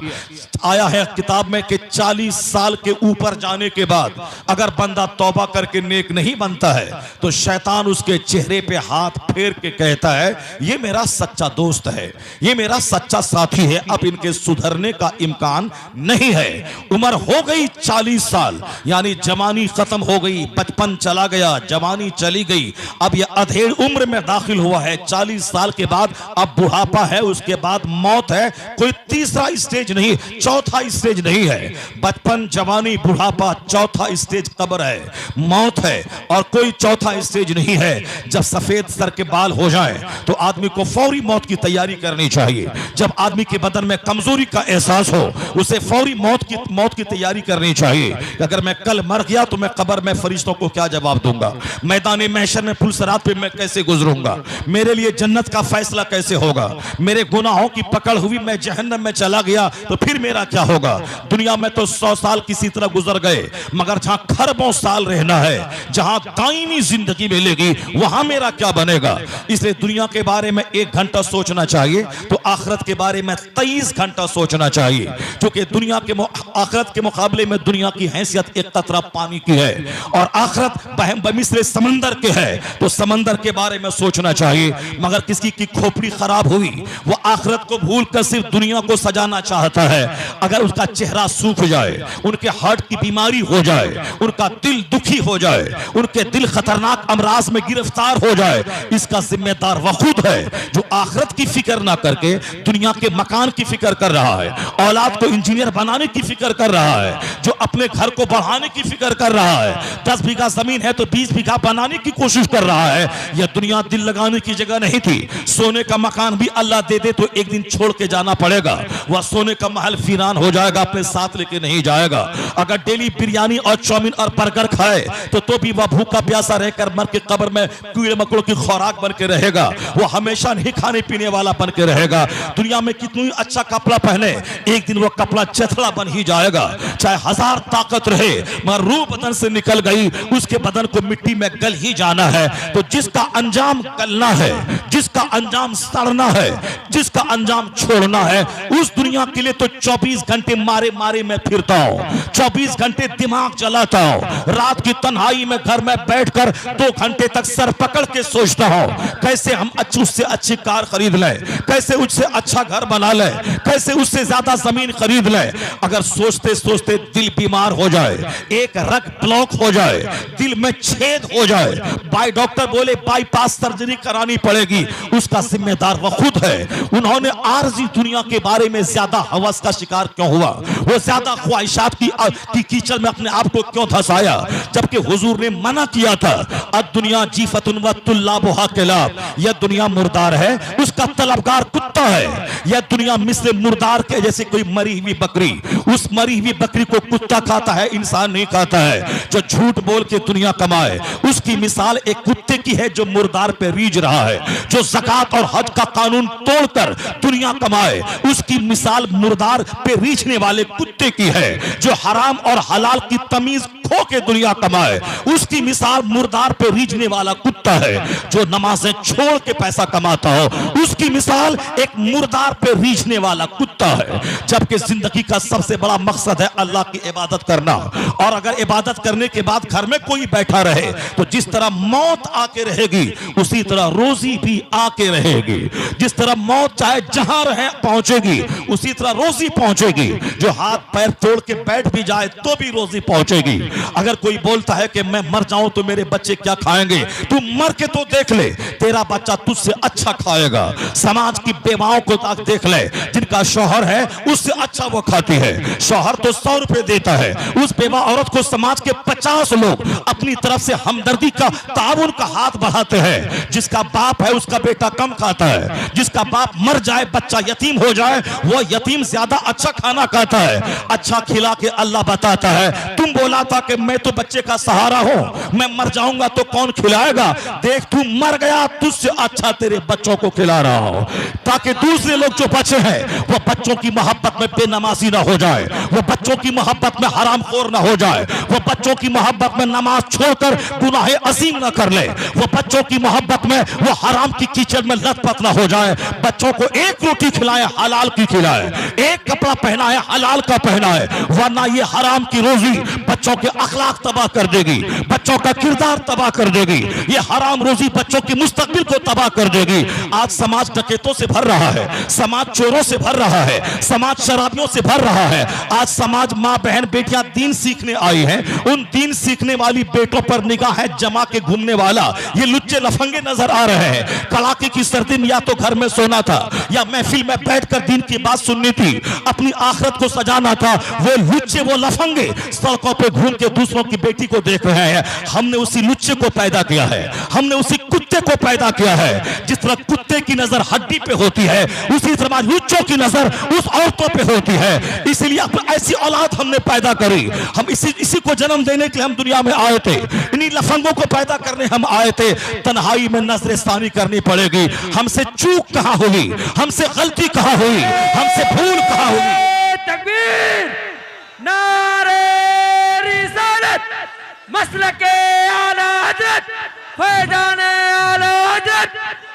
आया है किताब में कि 40 साल के ऊपर जाने के बाद अगर बंदा तौबा करके नेक नहीं बनता है तो शैतान उसके चेहरे पे हाथ फेर के कहता है ये मेरा सच्चा दोस्त है, ये मेरा सच्चा साथी है, अब इनके सुधरने का इम्कान नहीं है। उम्र हो गई 40 साल, यानी जवानी खत्म हो गई, बचपन चला गया, जवानी चली गई, अब यह अधेड़ उम्र में दाखिल हुआ है। 40 साल के बाद अब बुढ़ापा है, उसके बाद मौत है। कोई तीसरा स्टेज नहीं, चौथा स्टेज नहीं है। बचपन, जवानी, बुढ़ापा, चौथा स्टेज कब्र है, मौत है, और कोई चौथा स्टेज नहीं है। जब सफेद सर के बाल हो जाए तो आदमी को फौरी मौत की तैयारी करनी चाहिए। जब आदमी के बदन में कमजोरी का एहसास हो उसे फौरी मौत की तैयारी करनी चाहिए। अगर मैं कल मर गया तो मैं कब्र में फरिश्तों को क्या जवाब दूंगा, मैदान महशर में पुलसरात पे मैं कैसे गुजरूंगा, मेरे लिए जन्नत का फैसला कैसे होगा, मेरे गुनाहों की पकड़ हुई मैं जहन्नम में चला गया तो फिर मेरा क्या होगा। दुनिया में तो 100 साल किसी तरह गुजर गए, मगर जहां खरबों साल रहना है, जहां दायमी जिंदगी मिलेगी, वहां मेरा क्या बनेगा। इसलिए दुनिया के बारे में 1 घंटा सोचना चाहिए तो आखिरत के बारे में 23 घंटा सोचना चाहिए, क्योंकि दुनिया के आखिरत के मुकाबले में दुनिया की हैसियत एक कतरा पानी की है और आखिरत आखिरत बमिसरे समंदर के है तो समंदर के बारे में सोचना चाहिए। मगर किसी की खोपड़ी खराब हुई, वो आखिरत को भूल कर सिर्फ दुनिया को सजाना चाहता है। अगर उसका चेहरा सूख जाए, उनके हार्ट की बीमारी हो जाए, उनका दिल दुखी हो जाए, उनके दिल खतरनाक अमराज में गिरफ्तार हो जाए, इसका जिम्मेदार वह खुद है जो आखिरत की फिक्र ना करके दुनिया के मकान की फिक्र कर रहा है, औलाद को इंजीनियर बनाने की फिक्र कर रहा है, जो अपने घर को बढ़ाने की फिक्र कर रहा है। 10 बीघा जमीन है तो 20 बीघा बनाने की कोशिश कर रहा है। यह दुनिया दिल लगाने की जगह नहीं थी। सोने का मकान भी अल्लाह दे दे तो एक दिन छोड़ के जाना पड़ेगा। वह सोने का महल वीरान हो जाएगा, अपने साथ लेके नहीं जाएगा। अगर डेली बिरयानी और चाउमीन और बर्गर खाए तो भी वह भूखा प्यासा रहकर मर के कब्र में कीड़े मकोड़ों की खुराक बन के रहेगा। वो हमेशा नहीं खाने पीने वाला बन के रहेगा। दुनिया में कितनी अच्छा कपड़ा पहने, एक दिन वो कपड़ा चथड़ा बन ही जाएगा। चाहे 1000 ताकत रहे, मगर रूह बदन से निकल गई, उसके बदन को मिट्टी में गल ही जाना है। तो जिसका अंजाम गलना है, जिसका अंजाम सड़ना है, जिसका अंजाम छोड़ना है, उस दुनिया के लिए तो 24 घंटे मारे मारे में फिरता हूं, 24 घंटे दिमाग जलाता हूं। रात की तन्हाई में घर में बैठकर 2 घंटे तक सर पकड़ के सोचता हूं कैसे हम उससे अच्छी कार खरीद लें, कैसे उससे अच्छा घर बना लें, कैसे उससे ज्यादा जमीन खरीद लें। अगर सोचते सोचते दिल बीमार हो जाए, एक रग ब्लॉक हो जाए, दिल में छेद हो जाए, डॉक्टर बोले बाईपास सर्जरी करानी पड़ेगी, उसका जिम्मेदार वह खुद है। उन्होंने आरजी दुनिया के बारे में ज्यादा हवस का शिकार क्यों हुआ, वो ज्यादा ख्वाहिशात की कीचड़ में अपने आप को क्यों धंसाया, जबकि हुजूर ने मना किया था दुनिया जीफतुन व तुल्लाबुहा किलाब, यह दुनिया मुर्दार है, उसका तलबगार कुत्ता है। यह दुनिया मिस्र मुर्दार के जैसे कोई मरी हुई बकरी, उस मरी हुई बकरी को कुत्ता खाता है, इंसान नहीं खाता है। जो झूठ बोल के दुनिया कमाए, उसकी मिसाल एक कुत्ते की है जो मुर्दार पे रीझ रहा है। जो ज़कात और हज का कानून तोड़कर दुनिया कमाए, उसकी मिसाल मुर्दार पे रीझने वाले कुत्ते की है। जो हराम और हलाल की तमीज खो के दुनिया कमाए, उसकी मिसाल मुर्दार पे रीझने वाला कुत्ता है। जो नमाजें छोड़ के पैसा कमाता हो, उसकी मिसाल एक मुर्दार पे रीझने वाला कुत्ता है। जबकि जिंदगी का सबसे बड़ा मकसद है अल्लाह की इबादत करना, और अगर इबादत करने के बाद घर में कोई बैठा रहे तो जिस तरह मौत आके रहेगी, उसी तरह रोजी भी आके रहेगी। जिस तरह मौत चाहे जहां रहे पहुंचेगी, उसी तरह रोजी पहुंचेगी। जो हाथ पैर तोड़ के बैठ भी जाए तो भी रोजी पहुंचेगी। अगर कोई बोलता है कि मैं मर जाऊं तो मेरे बच्चे क्या खाएंगे, तू मर के तो देख ले, तेरा बच्चा तुझसे अच्छा खाएगा। समाज की बेवाओं को देख ले, जिनका शौहर है उससे अच्छा वो खाती है। शौहर तो 100 रुपए देता है, उस बेवा औरत को समाज के 50 लोग अपनी तरफ से हमदर्दी का ताउन का हाथ बढ़ाते हैं। जिसका बाप है उसका बेटा कम खाता है, जिसका बाप मर जाए बच्चा यतीम हो जाए, वो यतीम ज्यादा अच्छा खाना खाता है। अच्छा खिला के अल्लाह बताता है, तुम बोला था कि मैं तो बच्चे का सहारा हूं, मैं मर जाऊंगा तो कौन खिलाएगा, देख तू मर गया, तुझसे अच्छा तेरे बच्चों को खिला रहा हो, ताकि दूसरे लोग जो बचे हैं वो बच्चों की मोहब्बत में बेनमाजी ना हो जाए, वो बच्चों की मोहब्बत में हरामखोर ना हो जाए, वो बच्चों की मोहब्बत में नमाज छोड़कर गुनाह अजीम ना कर ले, वो बच्चों की मोहब्बत में वो हराम की कीचड़ में लथपथ ना हो जाए। बच्चों को एक रोटी खिलाए हलाल की खिलाए, एक कपड़ा पहनाए हलाल का पहनाए, वरना ये हराम की रोजी बच्चों के अखलाक तबाह कर देगी, बच्चों का किरदार तबाह कर देगी। ये हराम रोजी बच्चों की मुस्तकबिल को तबाह कर देगी। आज समाज डकैतों से भर रहा है, समाज चोरों से भर रहा है, समाज शराबियों से भर रहा है। आज समाज माँ बहन बेटियां दीन सीखने आई हैं, उन दीन सीखने वाली बेटों पर निगाह है जमा के घूमने वाला ये लुच्चे लफंगे नजर आ रहे हैं। कड़ाके की सर्दी में या तो घर में सोना था या महफिल में बैठकर दीन की बात सुननी थी, अपनी आखिरत को सजाना था। वो लुच्चे वो लफंगे सड़कों पे घूम के दूसरों की बेटी को देख रहे हैं। हमने उसी लुच्चे को पैदा किया है, हमने उसी कुत्ते को पैदा किया है। जिस तरह कुत्ते की नजर हड्डी पे होती है, उसी तरह लुच्चों की नजर उस औरतों पे होती है। इसलिए ऐसी औलाद हमने पैदा करी। हम इसी को जन्म देने के लिए हम दुनिया में आए थे, इन्हीं लफंगों को पैदा करने हम आए थे। तन्हाई में नजरसानी करनी पड़ेगी। हमसे चूक कहां हुई, हमसे गलती कहां हुई, हमसे भूल कहां हुई। तकबीर, नारे रिसालत, मसलके आला हज़रत, फैज़ाने आला हज़रत,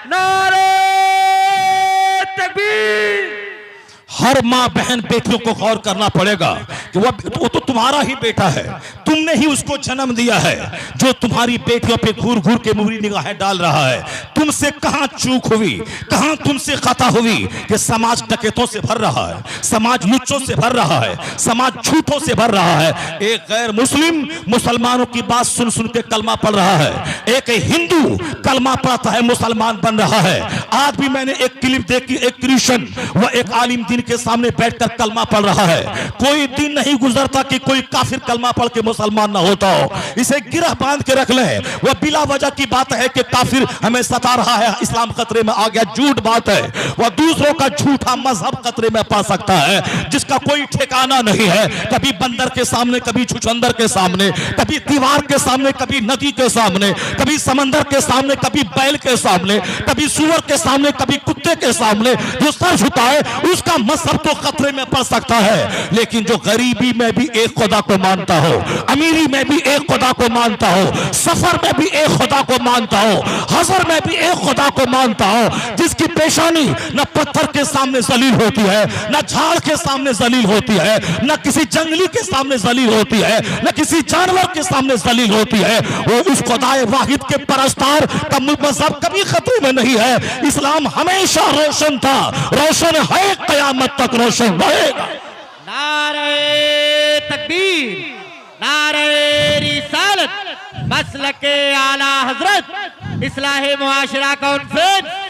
नारे तकबीर। हर माँ बहन बेटियों को गौर करना पड़ेगा कि वो तो तुम्हारा ही बेटा है, तुम तुमने ही उसको जन्म दिया है जो तुम्हारी बेटियों पे घूर घूर के मुहरी निगाहें डाल रहा है। तुमसे कहां चूक हुई, कहां तुमसे खता हुई कि समाज डकैतों से भर रहा है, समाज लुच्चों से भर रहा है, समाज झूठों से भर रहा है। एक गैर मुस्लिम मुसलमानों की बात सुन सुन के कलमा पढ़ रहा है, एक हिंदू कलमा पढ़ता है मुसलमान बन रहा है। आज भी मैंने एक क्लिप देखी, एक क्रिश्चियन व एक आलिम दिन के सामने बैठकर कलमा पढ़ रहा है। कोई दिन नहीं गुजरता कि कोई काफिर कलमा पढ़ के मुसलमान ना होता हो। इसे गिरह बांध के रख ले। वह बिला वजह की बात है कि काफिर हमें सता रहा है, इस्लाम खतरे में आ गया, झूठ बात है। वह दूसरों का झूठा मजहब खतरे में पा सकता है जिसका कोई ठिकाना नहीं है। कभी बंदर के सामने, कभी छुछंदर के सामने, कभी दीवार के सामने, कभी नदी के सामने, कभी समंदर के सामने, कभी बैल के सामने, कभी सूअर के सामने, कभी कुत्ते के सामने। जो सर झुकाए उसका मजहब तो खतरे में पड़ सकता है, लेकिन जो गरीबी में भी एक खुदा को मानता हो, अमीरी में भी एक खुदा को मानता हो, सफर में भी एक खुदा को मानता हो, हजर में भी एक खुदा को मानता हो, जिसकी पेशानी न पत्थर के सामने जलील होती है, न झाड़ के सामने जलील होती है, न किसी जंगली के सामने जलील होती है, न किसी जानवर के सामने जलील होती है, वो उस खुदाए वाहिद के परस्तार का मजहब कभी खतरे में नहीं है। इस्लाम हमेशा रोशन था, रोशन है, कयामत तक रोशन रहेगा। नारे तकबीर, नारे रिसालत, मसलके आला हजरत इस्लाहे मुआशरा कॉन्फ्रेंस।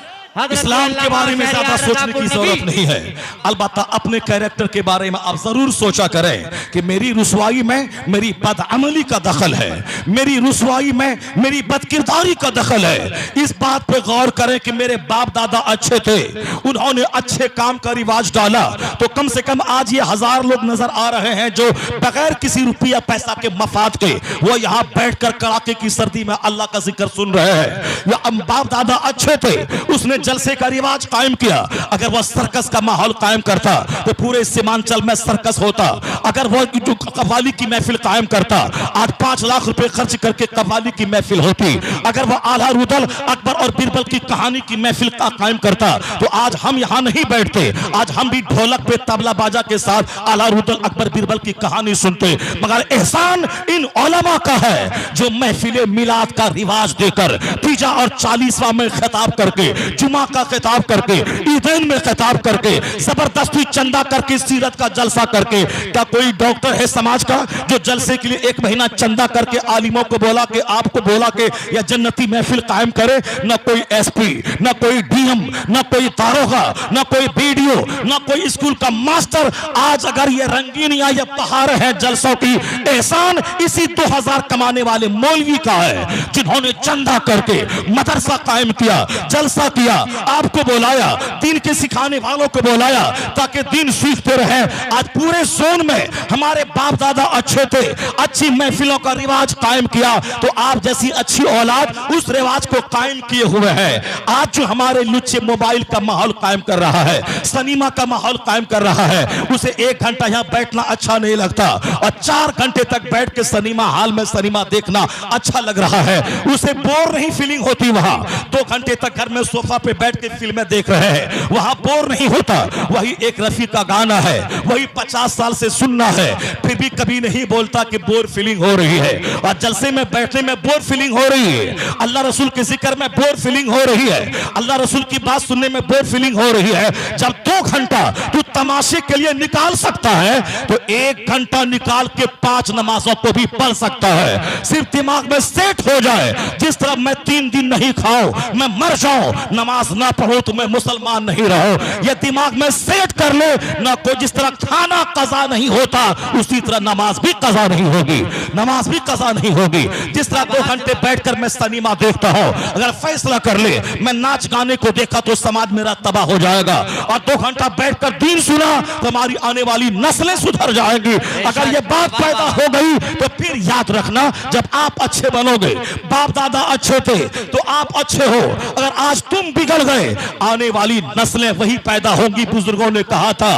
इस्लाम के बारे में ज्यादा सोचने की जरूरत नहीं है, अलबत्ता अपने कैरेक्टर के बारे में आप जरूर सोचा करें कि मेरी रुसवाई में मेरी बदअमली का दखल है, मेरी रुसवाई में मेरी बदकिरदारी का दखल है। इस बात पे गौर करें कि मेरे बाप दादा अच्छे थे, उन्होंने अच्छे काम का रिवाज डाला, तो कम से कम आज ये 1000 लोग नजर आ रहे हैं जो बगैर किसी रुपया पैसा के मफाद के वो यहाँ बैठकर कड़ाके की सर्दी में अल्लाह का जिक्र सुन रहे हैं। या बाप दादा अच्छे थे, उसने जलसे का रिवाज कायम किया। अगर वह सर्कस का माहौल कायम करता तो पूरे सीमांचल में सर्कस होता। अगर वह जो कव्वाली की महफिल कायम करता, आज 5 लाख रुपए खर्च करके कव्वाली की महफिल होती। अगर वह आला रुदल, अकबर और बीरबल की कहानी की महफिल का कायम करता तो आज हम यहाँ नहीं बैठते, आज हम भी ढोलक पे तबला बाजा के साथ आला रुदल, अकबर बीरबल की कहानी सुनते। मगर एहसान इन उलमा का है जो महफिल मिलाद का रिवाज देकर तीजा और 40वां में खिताब करके, जुमा का खिताब करके, ईदैन में खिताब करके, जबरदस्ती चंदा करके, सीरत का जलसा करके। क्या कोई डॉक्टर है समाज का जो जलसे के लिए 1 महीना चंदा करके आलिमों को बोला के, आपको बोला के या जन्नती महफिल कायम करे? न कोई एसपी, न कोई डीएम, न कोई दारोगा, न कोई बीडीओ, न कोई स्कूल का मास्टर। आज अगर ये रंगीनियां, ये पहाड़ है जलसों की, एहसान इसी 2000 कमाने वाले मौलवी का है जिन्होंने चंदा करके मदरसा कायम किया, जलसा किया, आपको बुलाया, दीन के सिखाने वालों को बुलाया ताकि दीन सीखते रहे। आज पूरे जोन में हमारे बाप दादा अच्छे थे, अच्छी महफिलों का रिवाज कायम किया, तो आप जैसी अच्छी औलाद उस रिवाज को कायम किए हुए है। आज जो हमारे लुच्चे मोबाइल का माहौल कायम कर रहा है, सिनेमा का माहौल कायम कर रहा है, उसे 1 घंटा यहाँ बैठना अच्छा नहीं लगता और 4 घंटे तक बैठ के सिनेमा हॉल में सिनेमा देखना अच्छा लग रहा है। उसे बोर नहीं फीलिंग होती। वहां 2 घंटे तक घर में सोफा पे बैठ के फिल्में देख रहे हैं, वहां बोर नहीं होता। वही एक रफी का गाना है, वही 50 साल से सुनना है, फिर भी कभी नहीं बोलता कि बोर फीलिंग हो रही है। और जलसे में बैठने में बोर फीलिंग हो रही है, अल्लाह रसूल के जिक्र में बोर फीलिंग हो रही है, अल्लाह रसूल की बात सुनने में बोर फीलिंग हो रही है। जब 2 घंटा तू तमाशे के लिए निकाल सकता है तो 1 घंटा निकाल के 5 नमाजों को भी पढ़ सकता है। सिर्फ दिमाग में सेट हो जाए, जिस तरह मैं 3 दिन नहीं खाऊं, मैं मर जाऊं, नमाज ना पढ़ो तो मैं मुसलमान नहीं रहो, यह दिमाग में सेट कर ले ना। कोई जिस तरह खाना कज़ा नहीं होता उसी तरह नमाज भी कज़ा नहीं होगी, नमाज भी कज़ा नहीं होगी। जिस तरह 2 घंटे बैठकर मैं सिनेमा देखता हूं, अगर फैसला कर ले मैं नाच गाने को देखा तो समाज मेरा तबाह हो जाएगा, और 2 घंटा बैठकर दीन सुना तो हमारी आने वाली नस्लें सुधर जाएंगी। अगर यह बात पैदा हो गई तो फिर याद रखना, जब आप अच्छे बनोगे, बाप दादा अच्छे थे तो आप अच्छे हो। अगर आज तुम बिगड़ गए, आने वाली नस्लें वही पैदा होंगी। बुजुर्गों ने कहा था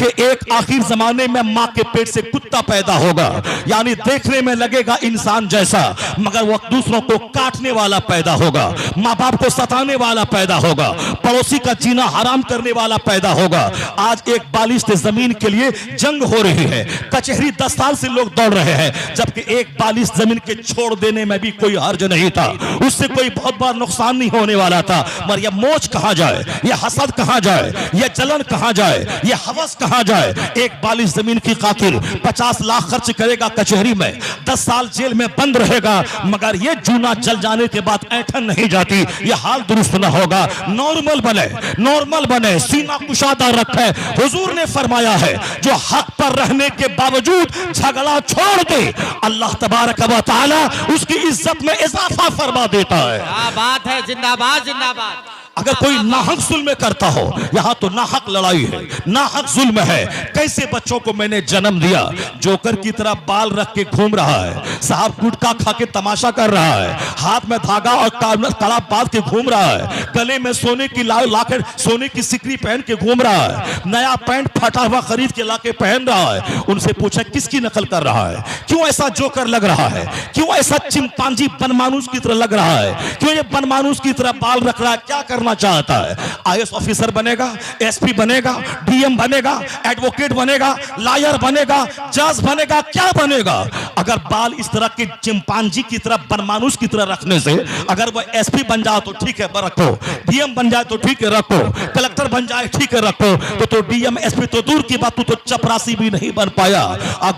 कि एक आखिर जमाने में मां के पेट से कुत्ता पैदा होगा, यानी देखने में लगेगा इंसान जैसा, मगर वह दूसरों को काटने वाला पैदा होगा, माँ बाप को सताने वाला पैदा होगा, पड़ोसी का जीना हराम करने वाला पैदा पैदा होगा। आज एक बालिश जमीन के लिए जंग हो रही है, कचहरी 10 साल से लोग दौड़ रहे हैं, जबकि एक बालिश जमीन के छोड़ देने में भी कोई हर्ज नहीं था, उससे कोई बहुत बड़ा नुकसान नहीं होने वाला था। मगर यह मोच कहां जाए, यह हसद कहां जाए, यह जलन कहां जाए, यह हवस कहां जाए। एक बालिश जमीन की खातिर 50 लाख खर्च करेगा कचहरी में, 10 साल जेल में बंद रहेगा, मगर यह जूना जल जाने के बाद ऐंठन नहीं जाती, यह हाल दुरुस्त ना होगा। नॉर्मल बने, नॉर्मल बने, सीना कुशादा रखे। हुजूर ने फरमाया है जो हक पर रहने के बावजूद झगड़ा छोड़ दे, अल्लाह तबारक व तआला उसकी इज्जत में इजाफा फरमा देता है। क्या बात है, जिंदाबाद जिंदाबाद। अगर कोई नाहक जुल्म करता हो, यहां तो नाहक लड़ाई है, नाहक जुल्म है। कैसे बच्चों को मैंने जन्म दिया, जोकर की तरह बाल रख के घूम रहा है, साहब गुटखा खा के तमाशा कर रहा है, हाथ में धागा और कड़ा बांध के घूम रहा है, गले में सोने की लाकर सोने की सिकरी पहन के घूम रहा है, नया पैंट फटा हुआ खरीद के लाके पहन रहा है। उनसे पूछा किसकी नकल कर रहा है, क्यों ऐसा जोकर लग रहा है, क्यों ऐसा चिंपांजी बनमानुस की तरह लग रहा है, क्यों ये बनमानुस की तरह बाल रख रहा है, क्या करना चाहता है? आईएएस ऑफिसर बनेगा, एसपी बनेगा, डीएम बनेगा, एडवोकेट बनेगा, लॉयर बनेगा, जज बनेगा, क्या बनेगा? अगर बाल इस तरह के चिंपांजी की तरह बनमानुस की तरह रखने से अगर वह एसपी बन जाए तो ठीक है रखो, डीएम बन जाए तो ठीक है रखो, कलेक्टर बन जाए ठीक है रखो, तो डीएम एसपी तो दूर की बात, तो चपरासी भी नहीं बन पाया,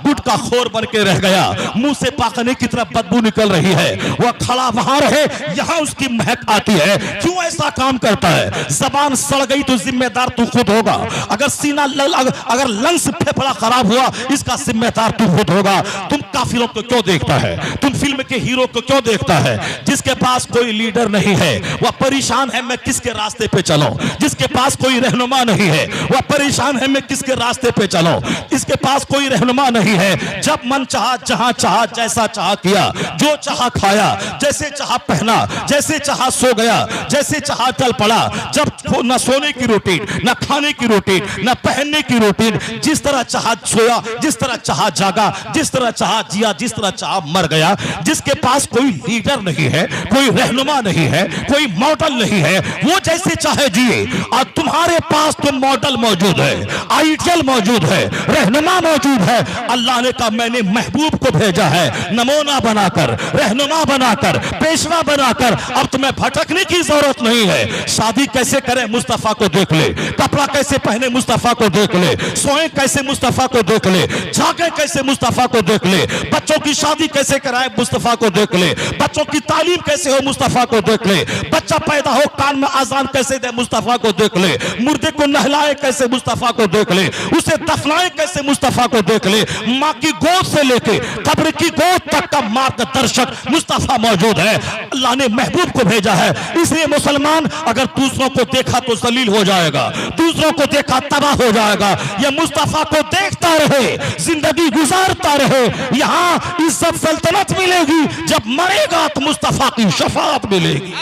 गुटखा खोर बन के रह गया, मुंह से पाखने की तरह बदबू निकल रही है, वह खड़ा वहां रहे, यहां उसकी महक आती है। क्यों ऐसा काम करता है? जबान सड़ गई तो जिम्मेदार तू खुद होगा। अगर सीना अगर लंग्स फेफड़ा खराब हुआ, इसका जिम्मेदार तू खुद होगा। तुम काफिरों को क्यों देखता है, तुम फिल्म के हीरो को क्यों देखता है? जिसके पास कोई लीडर नहीं है वह परेशान है, मैं किसके रास्ते पे चलूं? जिसके पास कोई रहनुमा नहीं है वह परेशान है, मैं किसके रास्ते पे चलूं? इसके पास कोई रहनुमा नहीं है, जब मन चाहा, जहां चाहा, जैसा चाहा किया, जो चाहा खाया, जैसे चाहा पहना, जैसे चाहा सो गया, जैसे चाहा चल पड़ा। जब न सोने की रोटीन, न खाने की रोटीन, न पहनने की रोटीन, जिस तरह चाहा सोया, जिस तरह चाहा जागा, जिस तरह चाहा जिया, जिस तरह चाहा मर गया। जिसके पास कोई लीडर नहीं है, कोई रहनुमा नहीं है, कोई मॉडल नहीं है, वो जैसे चाहे जिए। और तुम्हारे पास तो मॉडल मौजूद है, आइडियल मौजूद है, रहनुमा मौजूद है। अल्लाह ने कहा मैंने महबूब को भेजा है नमूना बनाकर, रहनुमा बनाकर, पेशवा बनाकर। अब तुम्हें भटकने की जरूरत नहीं है। शादी कैसे करें मुस्तफा को देख ले, कपड़ा कैसे पहने मुस्तफा को देख ले, सोए कैसे मुस्तफा को देख ले, जागे कैसे मुस्तफा को देख ले, बच्चों की शादी कैसे कराए मुस्तफा को देख ले, बच्चों की तालीम कैसे हो मुस्तफा को देख ले, बच्चा पैदा हो कान में आजान कैसे दे मुस्तफा को देख ले, मुर्दे को नहलाए कैसे मुस्तफा को देख ले, उसे दफनाए कैसे मुस्तफा को देख ले। माँ की गोद से लेके कब्र की गोद तक का मार्गदर्शक मुस्तफा मौजूद है। अल्लाह ने महबूब को भेजा है। इसलिए मुसलमान अगर दूसरों को देखा तो जलील हो जाएगा, दूसरों को देखा तबाह हो जाएगा। यह मुस्तफा को देखता रहे, जिंदगी गुजारता रहे। यहां इज्जत सल्तनत मिलेगी, जब मरेगा तो मुस्तफा की शफाअत मिलेगी।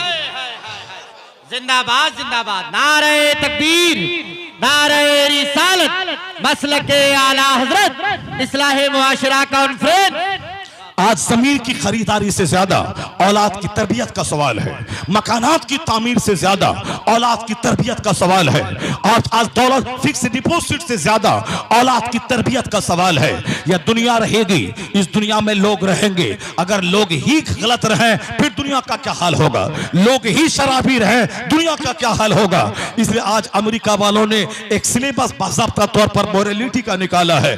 जिंदाबाद जिंदाबाद। नारे तकबीर, नारे रिसालत, मसलके आला हजरत, इस्लाह मुआशरा कॉन्फ्रेंस। आज जमीन की खरीदारी से ज्यादा औलाद की तरबियत का सवाल है, मकानात की तामीर से ज्यादा औलाद की तरबियत का सवाल है, और आज दौलत फिक्स डिपॉजिट से ज्यादा औलाद की तरबियत का सवाल है। यह दुनिया रहेगी, इस दुनिया में लोग रहेंगे। अगर लोग ही गलत रहें फिर दुनिया का क्या हाल होगा? लोग ही शराबी रहें, दुनिया का क्या हाल होगा? इसलिए आज अमेरिका वालों ने एक सिलेबस बाज़ाब्ता तौर पर मोरालिटी का निकाला है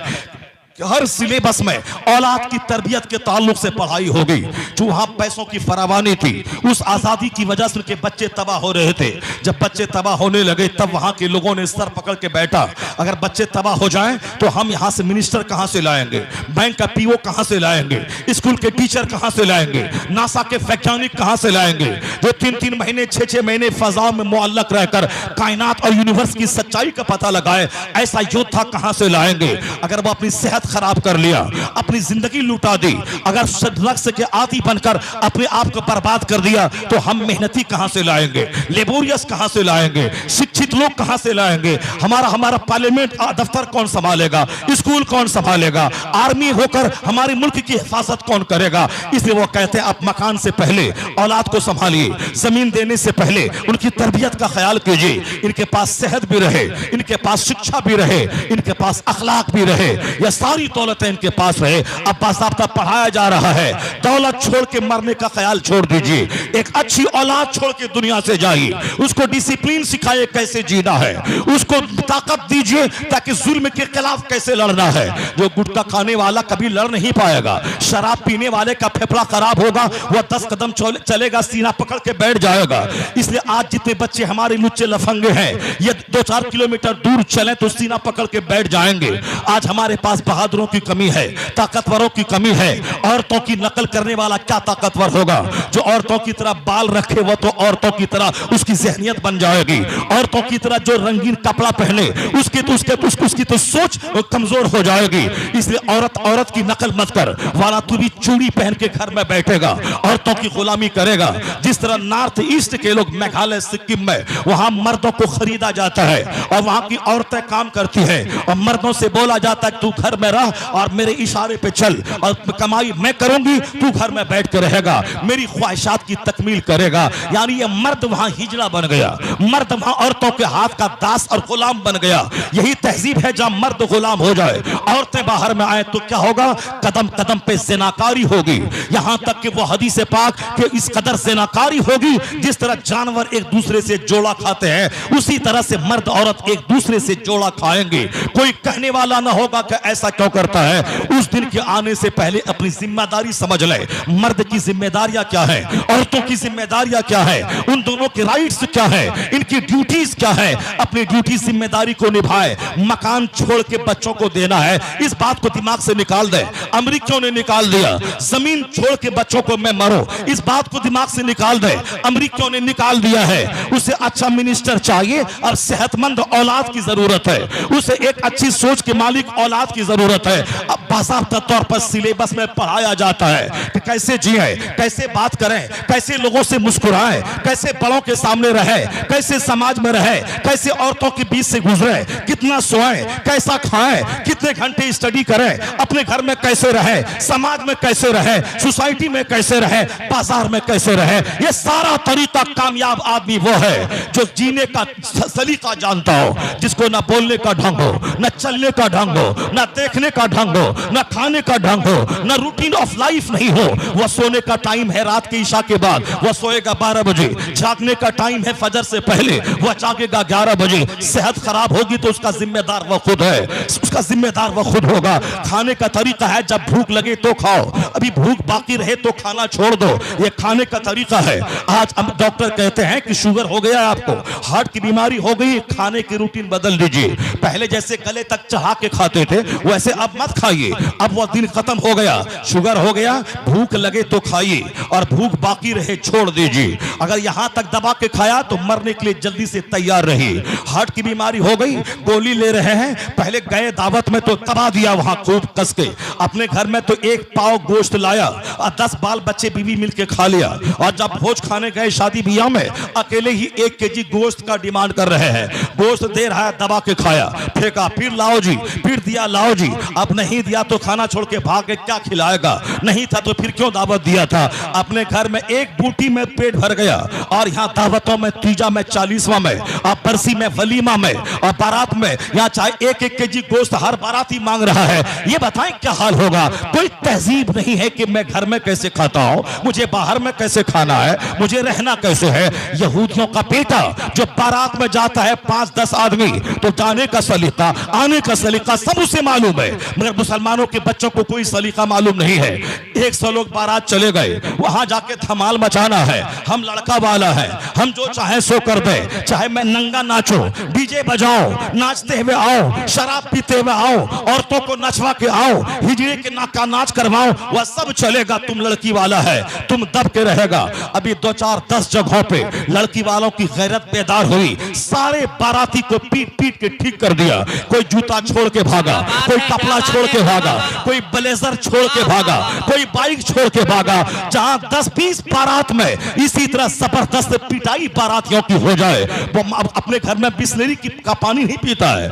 कि हर सिलेबस में औलाद की तरबियत के ताल्लुक से पढ़ाई होगी। जो वहां पैसों की फरावानी थी, उस आजादी की वजह से उनके बच्चे तबाह हो रहे थे। जब बच्चे तबाह होने लगे तब वहां के लोगों ने सर पकड़ के बैठा, अगर बच्चे तबाह हो जाएं तो हम यहां से मिनिस्टर कहां से लाएंगे, बैंक का पीओ कहां से लाएंगे, स्कूल के टीचर कहां से लाएंगे, नासा के वैज्ञानिक कहां से लाएंगे, जो 3-3 महीने 6-6 महीने फजाओं में मुअल्लक रहकर कायनात और यूनिवर्स की सच्चाई का पता लगाए, ऐसा योद्धा कहां से लाएंगे? अगर वो अपनी सेहत खराब कर लिया, अपनी जिंदगी लुटा दी, अगर ड्रग्स के आदी बनकर अपने आप को बर्बाद कर दिया, तो हम मेहनती कहां से लाएंगे, लेबोरियस कहां से लाएंगे, शिक्षित लोग कहां से लाएंगे? हमारा पार्लियामेंट दफ्तर कौन संभालेगा, स्कूल कौन संभालेगा, आर्मी होकर हमारे मुल्क की हिफाजत कौन करेगा? इसलिए वो कहते हैं आप मकान से पहले औलाद को संभालिए, जमीन देने से पहले उनकी तरबियत का ख्याल कीजिए, इनके पास सेहत भी रहे, इनके इनके पास शिक्षा भी रहे, इनके पास अखलाक भी रहे, यह सारी दौलतें इनके पास रहे। अब बाज़ाब्ता पढ़ाया जा रहा है, दौलत छोड़ के मरने का ख्याल छोड़ दीजिए, एक अच्छी औलाद छोड़ के दुनिया से जाइए, उसको डिसिप्लिन सिखाइए कैसे जीना है, उसको ताकत दीजिए ताकि जुल्म के खिलाफ कैसे लड़ना है। जो गुटखा खाने वाला कभी लड़ नहीं पाएगा, शराब पीने वाले का फेफड़ा खराब होगा, वह 10 कदम चलेगा सीना पकड़ के बैठ जाएगा। इसलिए आज जितने बच्चे हमारे लुच्चे लफंगे हैं, ये 2-4 किलोमीटर दूर चलें तो सीना पकड़ के बैठ जाएंगे। आज हमारे पास बहादुरों की कमी है, ताकतवरों की कमी है। औरतों की नकल करने वाला क्या ताकतवर होगा? जो औरतों की तरह बाल रखे वो तो औरतों की तरह उसकी जहनियत बन जाएगी। औरतों की तरह जो रंगीन कपड़ा पहने उसकी तो सोच कमजोर हो जाएगी। इसलिए औरत की नकल मत कर, वाला तू भी चूड़ी पहन के घर में बैठेगा, औरतों की गुलामी करेगा। जिस तरह नॉर्थ ईस्ट के लोग मेघालय सिक्किम में वहां मर्दों को खरीदा जाता है और वहां की औरतें काम करती है और मर्दों से बोला जाता है तू घर में रह और मेरे इशारे पे चल और कमाई मैं करूंगी, तू घर में बैठ के रहेगा, मेरी ख्वाहिशात की तकमील करेगा। यानी ये मर्द वहां हिजड़ा बन गया, मर्द वहां औरतों के हाथ का दास और गुलाम बन गया। यही तहजीब है जहां मर्द गुलाम हो जाए, औरतें बाहर में आए तो क्या होगा? कदम कदम पे ज़िनाकारी होगी। यहां तक कि वो हदीस पाक कि इस कदर ज़िनाकारी होगी जिस तरह जानवर एक दूसरे से जोड़ा खाते हैं, उसी तरह से मर्द औरत एक दूसरे से जोड़ा खाएंगे। कोई कहने वाला ना होगा कि ऐसा क्यों करता है। उस दिन के आने से पहले अपनी जिम्मेदारी समझ ले। मर्द की जिम्मेदारियां क्या है, औरतों की जिम्मेदारियां क्या है, उन दोनों के राइट्स क्या है, इनकी ड्यूटीज क्या है। अपनी ड्यूटी जिम्मेदारी को निभाए। मकान छोड़ के बच्चों को देना है, इस बात को दिमाग से निकाल दे। अमेरिकियों ने निकाल दिया, जमीन छोड़ के बच्चों को मैं मरो, इस बात को दिमाग से निकाल दे। अमेरिकियों ने निकाल दिया है। उसे अच्छा मिनिस्टर चाहिए और सेहतमंद औलाद की जरूरत है, उसे एक अच्छी सोच के मालिक औलाद की जरूरत है। अब बाज़ाब्ता तौर पर सिलेबस में पढ़ाया जाता है कि कैसे जिए, कैसे बात करें, कैसे लोगों से मुस्कुराएं, कैसे बड़ों के सामने रहे, कैसे समाज में रहे, कैसे औरतों के बीच से गुजरे, कितना सोएं, कैसा खाएं, कितने घंटे स्टडी करें, अपने घर में कैसे रहे, समाज में कैसे रहे, सोसाइटी में कैसे रहे, बाजार में कैसे रहे। ये सारा तरीका कामयाब आदमी वो है जो जीने का सलीका जानता हो, जिसको ना बोलने का ढंग हो, ना चलने का ढंग हो, ना देखने का ढंग हो, ना खाने का ढंग हो, ना रूटीन ऑफ लाइफ नहीं हो। वह सोने का टाइम है रात के इशा के बाद, वह सोएगा 12 बजे। जागने का टाइम है फजर से पहले, वह जागेगा 11 बजे। सेहत खराब होगी तो उसका जिम्मेदार वह खुद है, उसका जिम्मेदार वह खुद होगा। खाने का तरीका है जब भूख लगे तो खाओ, अभी भूख बाकी रहे तो खाना छोड़ दो, ये खाने का तरीका है। आज डॉक्टर कहते हैं कि शुगर हो गया, आपको हार्ट की बीमारी हो गई, खाने की रूटीन बदल दीजिए। पहले जैसे गले तक चढ़ा के खाते थे वैसे अब मत खाइए, अब वो दिन खत्म हो गया। शुगर हो गया, भूख लगे तो खाइए और भूख बाकी रहे छोड़ दीजिए। अगर यहां तक दबा के खाया तो मरने के लिए जल्दी से तैयार रहिए। हार्ट की बीमारी हो गई, गोली ले रहे हैं, पहले गए दावत में तो दबा दिया वहां खूब कस के, अपने घर में तो 1 पाव गोश्त लाया और 10 बाल बच्चे बीवी मिलके खा लिया। और जब भोज खाने गए शादी ब्याह में अकेले ही 1 केजी गोश्त का डिमांड कर रहे हैं। गोश्त दे रहा है, दबा के खाया, फेंका, फिर लाओ जी, फिर दिया, लाओ जी। अब नहीं दिया तो खाना छोड़ के भाग गए, क्या खिलाएगा? नहीं था तो फिर क्यों दावत दिया था? अपने घर में 1 बूटी में पेट भर गया और यहाँ दावतों में, तीजा में, 40वां में, और बरसी में, वलीमा में और बारात में यहाँ चाहे 1-1 केजी गोश्त हर बाराती मांग रहा है। ये बताएं क्या हाल होगा? कोई तहजीब नहीं है कि मैं घर में कैसे खाता हूं, मुझे बाहर में कैसे खाना है, मुझे रहना कैसे है। यहूदियों का बेटा जो बारात में जाता है 5-10 आदमी, तो जाने का सलीका, आने का सलीका सब उसे मालूम है, मगर मुसलमानों के बच्चों को कोई सलीका मालूम नहीं है। 100 लोग बारात चले गए, वहां जाके धमाल मचाना है, हम लड़का वाला है, हम जो चाहे सो कर दे, चाहे मैं नंगा नाचो, डीजे बजाओ, नाचते हुए आओ, शराब पीते हुए आओ, औरतों को नचवा के आओ, हिजड़े के नाक का नाच करवाओ, वह सब चलेगा। तुम लड़की वाला है, तुम दब के रहेगा। अभी 2-4-10 जगहों पे लड़की वालों की गैरत बेदार हुई, सारे बाराती को पीट पीट के ठीक कर दिया। कोई जूता छोड़ के भागा, कोई कपड़ा छोड़ के भागा, कोई ब्लेजर छोड़ के भागा, कोई बाइक छोड़ के भागा। जहां 10-20 बारात में इसी तरह जबरदस्त पिटाई बारातियों की हो जाए, वो अपने घर में बिस्लेरी का पानी नहीं पीता है,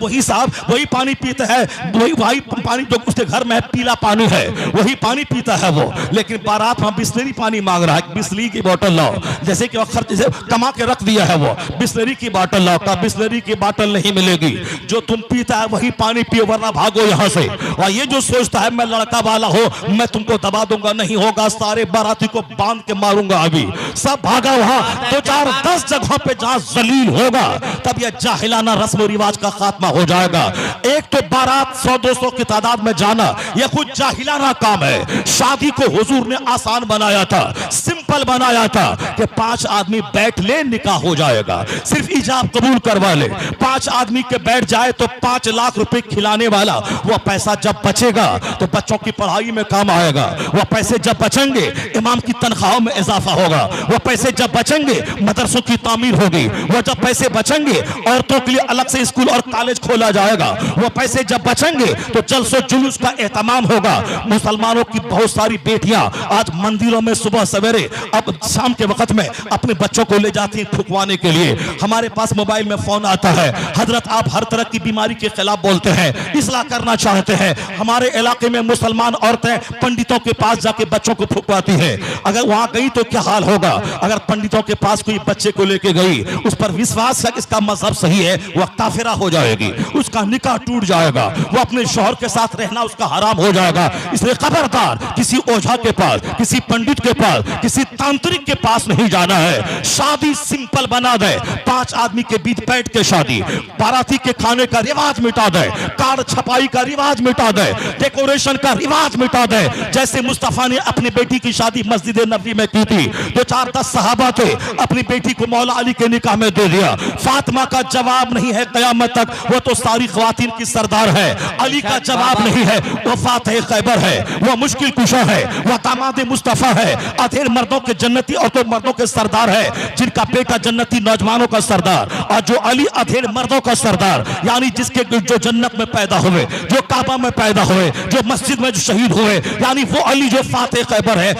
वही साहब वही पानी पीता है, वही पानी जो उसके घर में पीला पानी है वही पानी पीता है वो। लेकिन बारात में बिस्लेरी पानी मांग रहा है, बिस्लेरी की बोतल लाओ, जैसे कि जैसे कमा के रख दिया है वो बिस्लेरी की बाटल लाओ, का बिस्लरी की बाटल नहीं मिलेगी, जो तुम पीता है वही पानी पियो वरना भागो यहाँ से। और ये जो सोचता है मैं लड़का वाला हो मैं तुमको दबा दूंगा, नहीं होगा, सारे बाराती को बांध के मारूंगा। अभी सब भागा वहां, 2-4-10 जगहों पे जहां जलील होगा तब यह जाहिलाना रस्म रिवाज का खात्मा हो जाएगा। एक तो बारात 100-200 की तादाद में जाना यह कुछ जाहिलाना काम है। शादी को हुजूर ने आसान बनाया था, सिंपल बनाया था कि 5 आदमी बैठ ले निकाह हो जाएगा, सिर्फ इजाब कबूल करवा ले। 5 आदमी के बैठ जाए तो 5 लाख रुपए खिलाने वाला वह पैसा जब बचेगा तो बच्चों की पढ़ाई में काम आएगा, वह पैसे जब बचेंगे इमाम की तनख्वाहों में इजाफा होगा, वह पैसे जब बचेंगे मदरसों की तामीर होगी, वह जब पैसे बचेंगे औरतों के लिए अलग से स्कूल और कॉलेज खोला जाएगा, वह पैसे जब बचेंगे तो जलसो जुलूस का एहतमाम होगा। मुसलमानों की बहुत सारी बेटियां आज मंदिरों में सुबह सवेरे अब शाम के वक्त में अपने बच्चों को ले जाती हैं फुकवाने के लिए। हमारे पास मोबाइल में फोन आता है, हजरत आप हर तरह की बीमारी के खिलाफ बोलते हैं, इस्लाह करना चाहते हैं। हमारे इलाके में मुसलमान औरतें पंडितों के पास जाके बच्चों को फुकवाती हैं। अगर वहां गई तो क्या हाल होगा? अगर पंडितों के पास कोई बच्चे को लेके गई, उस पर विश्वास है कि इसका मजहब सही है, वह काफिरा हो जाएगी, उसका निकाह टूट जाएगा, वो अपने शौहर के साथ रहना उसका हराम हो जाएगा। इसलिए खबरदार किसी ओझा के पास, किसी पंडित के पास, किसी तांत्रिक के पास नहीं जाना है। शादी सिंपल बना दे, 5 आदमी के बीच बैठ के शादी, बाराती के खाने का रिवाज मिटा दे, कार्ड छपाई का रिवाज मिटा दे, डेकोरेशन का रिवाज मिटा दे। जैसे मुस्तफा ने अपनी बेटी की शादी मस्जिद नबी में की थी, 2-4-10 सहाबा थे, अपनी बेटी को मौला अली के निकाह में दे दिया। फातिमा का जवाब नहीं है कयामत तक, वो तो सारी ख्वातीन की सरदार है। अली का जवाब नहीं है, वो फातिह खैबर है, वो मुश्किल कुशा है, वो दामाद मुस्तफा है, अधेड़ मर्दों के जन्नती और तो मर्दों के सरदार है, जिनका बेटा जन्नती नौजवानों का सरदार, और जो अली अधेड़ मर्दों का सरदार, यानी जिसके जो जन्नत में पैदा हुए, जो काबा में पैदा हुए, जो मस्जिद में जो शहीद हुए, यानी वो अली जो फातिह खैबर है।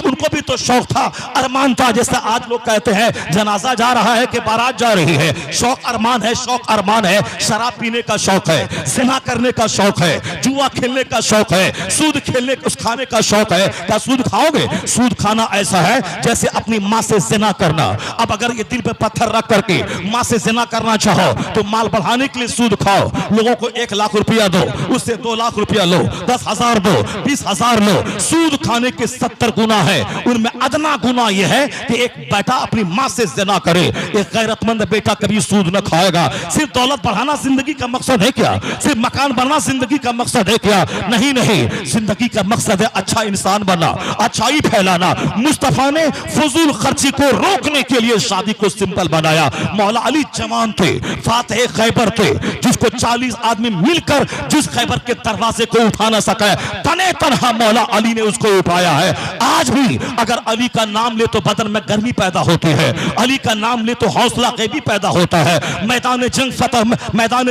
उनको भी तो शौक था, अरमान था। जैसे आज लोग कहते हैं जनाजा जा रहा है कि बारात जा रही है, शौक अरमान है, शौक अरमान है। शराब पीने का शौक है, जिना करने का शौक है, जुआ खेलने का शौक है, सूद खेलने उस खाने का शौक है। क्या सूद खाओगे? सूद खाना ऐसा है जैसे अपनी माँ से जिना करना। अब अगर ये दिल पे पत्थर रख करके माँ से जिना करना चाहो तो माल बढ़ाने के लिए सूद खाओ, लोगों को 1 लाख रुपया दो, उससे 2 लाख रुपया लो, 10,000 दो, 20,000 लो। सूद खाने के 70 गुना है, उनमें अदना गुना यह है कि एक बेटा अपनी माँ से जिना करे। एक गैरतमंद बेटा कभी सूद न खाएगा। सिर्फ दौलत बढ़ाना जिंदगी का मकसद है क्या? सिर्फ मकान बनना जिंदगी का मकसद है क्या? नहीं नहीं, जिंदगी का मकसद है अच्छा इंसान बनना, अच्छाई फैलाना। मुस्तफा ने फजूल खर्ची को रोकने के लिए शादी को सिंपल बनाया। मौला अली जवान थे, फातिह खैबर थे, जिसको 40 आदमी मिलकर जिस खैबर के दरवाजे को उठा ना सका, तने तनहा मौला अली ने उसको उठाया है। आज भी अगर अली का नाम ले तो बदन में गर्मी पैदा होती है, अली का नाम ले तो हौसला कैदी पैदा होता है। मैदान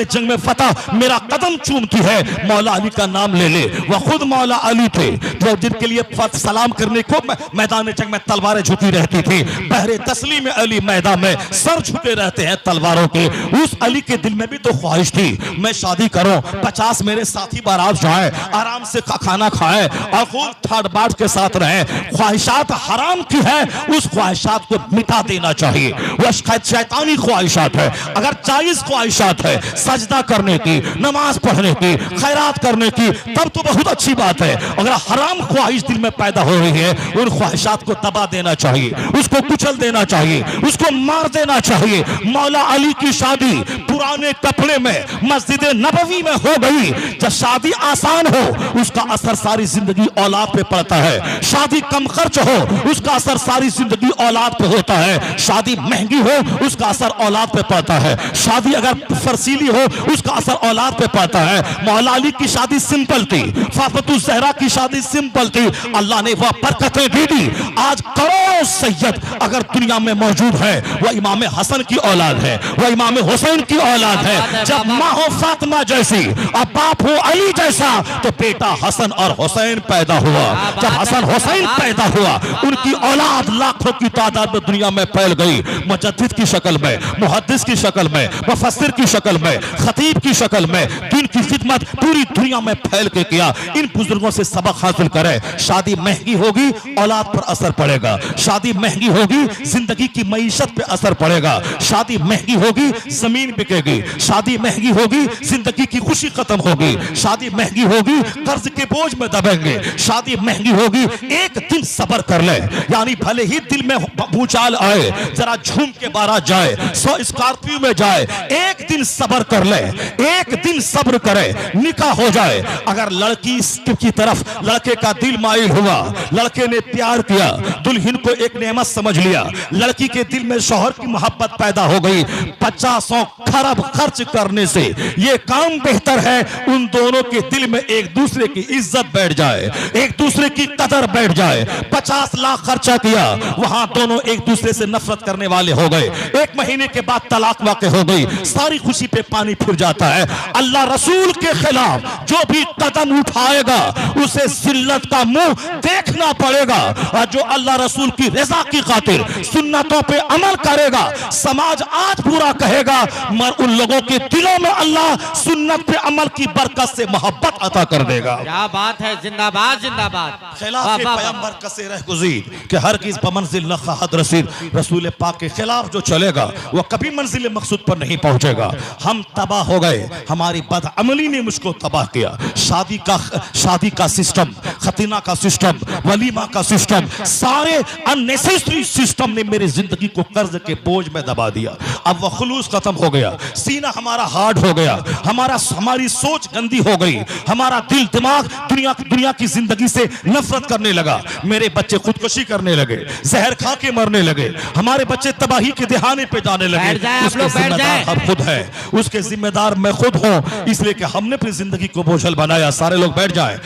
जंग में फतह मेरा कदम चूमती है। मौला अली का नाम ले ले, वह खुद मौला अली थे जो जिनके लिए सलाम करने को मैदान जंग में तलवारें झुकी रहती थी। बहरे तस्लीम अली मैदान में सर झुके रहते हैं तलवारों के। उस अली के दिल में भी तो ख्वाहिश थी मैं शादी करूं, 50 मेरे साथी बारात जाए, आराम से खाना खाएं और खूब ठाट बाट के साथ रहें। ख्वाहिशात हराम की है, उस ख्वाहिशात को मिटा देना चाहिए। वह शैतानी ख्वाहिशात है। अगर जायज ख्वाहिशात है सजदा करने की, नमाज पढ़ने की, खैरात करने की, तब तो बहुत अच्छी बात है। अगर हराम ख्वाहिश दिल में पैदा हो रही है, उन ख्वाहिशात को दबा देना चाहिए, उसको कुचल देना चाहिए, उसको मार देना चाहिए। मौला अली की शादी पुराने कपड़े में मस्जिद नबवी में हो गई। जब शादी आसान हो उसका असर सारी जिंदगी औलाद पे पड़ता है। शादी कम खर्च हो उसका असर सारी जिंदगी औलाद पे होता है। शादी महंगी हो उसका असर औलाद पे पड़ता है। शादी अगर फरसीली हो उसका असर औलाद पे पड़ता है। मौला अली की शादी सिंपल थी, फातिमा ज़हरा की शादी सिंपल थी। अल्लाह ने वह बरकतें दे दी। आज करोड़ों सैयद अगर दुनिया में मौजूद है, वह इमाम हसन की औलाद है, वह इमाम हुसैन की औलाद है। जब माँ हो फातिमा जैसी और बाप हो अली जैसा, तो बेटा हसन और हुसैन पैदा हुआ। जब हसन हुसैन पैदा हुआ, उनकी औलाद लाखों की तादाद में दुनिया में फैल गई। मुजद्दिद की शक्ल में, मुहद्दिस की शक्ल में, मुफस्सिर की शक्ल में, खतीब की शक्ल में, दीन की की खिदमत पूरी दुनिया में फैल के किया। इन बुजुर्गों से सबक हासिल करें। शादी महंगी होगी, औलाद पर असर पड़ेगा। शादी महंगी होगी, जिंदगी की मईशत पे असर पड़ेगा। शादी महंगी होगी, जमीन बिकेगी। शादी महंगी होगी, जिंदगी की खुशी खत्म होगी। शादी महंगी होगी, कर्ज के बोझ में दबेंगे। शादी महंगी होगी, एक दिन सब्र कर ले, यानी भले ही दिल में भूचाल आए, जरा झूम के बारात जाए, 100 स्कॉर्पियो में जाए, एक दिन सब्र कर ले, एक दिन सब्र करे, निकाह हो जाए। अगर लड़की की तरफ लड़के का दिल माइल हुआ, लड़के ने प्यार किया, दुल्हन को एक नेमत समझ लिया, लड़की के दिल में शौहर की मोहब्बत पैदा हो गई, 50 खरब खर्च करने से यह काम बेहतर है उन दोनों के दिल में एक दूसरे की इज्जत बैठ जाए, एक दूसरे की कदर बैठ जाए। 50 लाख खर्चा किया, वहां दोनों एक दूसरे से नफरत करने वाले हो गए, 1 महीने के बाद तलाक वाक़ हो गई, सारी खुशी पे पानी फिर जाता है। अल्लाह रसूल के खिलाफ जो भी कदम उठाएगा उसे जिल्लत का मुंह देखना पड़ेगा। और जो अल्लाह रसूल की रजा की खातिर सुन्नतों पे अमल करेगा, समाज आज पूरा कहेगा, मगर उन लोगों के दिलों में अल्लाह सुन्नत पे अमल की बरकत से मोहब्बत अता कर देगा। क्या बात है, जिंदाबाद जिंदाबाद। खिलाफ पैगंबर कसे रह गुज़ीर कि हर किस बमंजिल न खहद रसीद। रसूल पाक के खिलाफ जो चलेगा वह कभी मंजिल मकसूद पर नहीं पहुंचेगा। हम तबाह हो गए, हमारी बदअमली ने मुझको तबाह किया। शादी का सिस्टम, खतीना का सिस्टम, वलीमा का सिस्टम, सारे अननेसेसरी सिस्टम ने मेरी जिंदगी को कर्ज के बोझ में दबा दिया। अब वह खुलूस खत्म हो गया, सीना हमारा हार्ड हो गया, हमारी सोच गंदी हो गई, हमारा दिल दिमाग दुनिया की जिंदगी से नफरत करने लगा। मेरे बच्चे खुदकुशी करने लगे, जहर खा के मरने लगे, हमारे बच्चे तबाही के दिहाने पे जाने लगे। उसके जिम्मेदार हम खुद है, उसके जिम्मेदार मैं खुद हूँ, इसलिए कि हमने अपनी जिंदगी को बोझल बनाया। सारे लोग बैठ जाएं।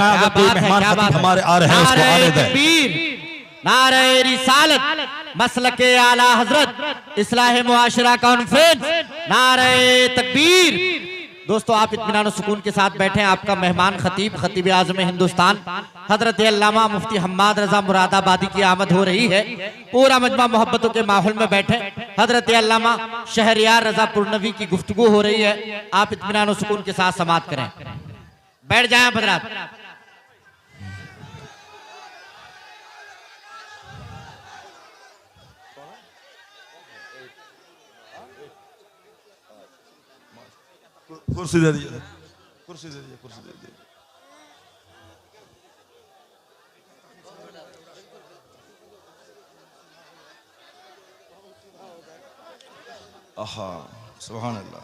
अगर कोई मेहमान हमारे आ रहे हैं उसको आने दें। नारे रिसालत, मसलके आला हजरत, इस्लाह मुआशरा कॉन्फ्रेंस, नारे तकबीर। दोस्तों आप इत्मीनान सुकून के साथ बैठे। आपका मेहमान खतीब आज़म हिंदुस्तान हजरत अल्लामा मुफ्ती हम्माद रजा मुरादाबादी की आमद हो रही है। पूरा मजमा मोहब्बतों के माहौल में बैठे। हजरत अल्लामा शहरियार रजा पुरनवी की गुफ्तगू हो रही है। आप इत्मीनान सुकून के साथ समाअत करें, बैठ जाएं हजरात। कुर्सी दे दीजिए, कुर्सी दे दीजिए, कुर्सी दे दीजिए। आहा, सुभान अल्लाह।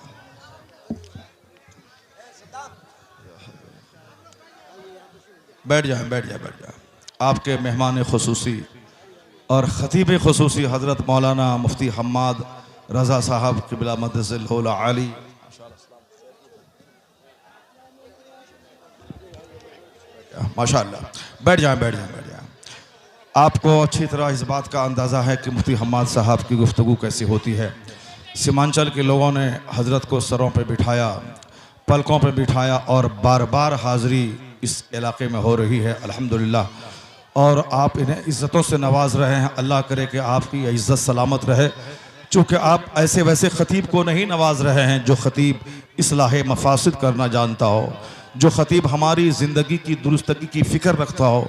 बैठ जाए, बैठ जाए, बैठ जाए। आपके मेहमान खुसूसी और खतीब खुसूसी हजरत मौलाना मुफ्ती हम्माद रजा साहब क़िबला मद्दसिल आली, माशाअल्लाह। बैठ जाएं, बैठ जाएं, बैठ जाएं। आपको अच्छी तरह इस बात का अंदाज़ा है कि मुफ्ती हम्माद साहब की गुफ्तगू कैसी होती है। सीमांचल के लोगों ने हजरत को सरों पे बिठाया, पलकों पे बिठाया और बार बार हाज़री इस इलाके में हो रही है अल्हम्दुलिल्लाह। और आप इन्हें इज़्ज़तों से नवाज रहे हैं। अल्लाह करे कि आपकी इज़्ज़त सलामत रहे, चूँकि आप ऐसे वैसे ख़तीब को नहीं नवाज रहे हैं जो ख़तीब इस्लाह मफासिद करना जानता हो, जो ख़तीब हमारी ज़िंदगी की दुरुस्तगी की फ़िक्र रखता हो,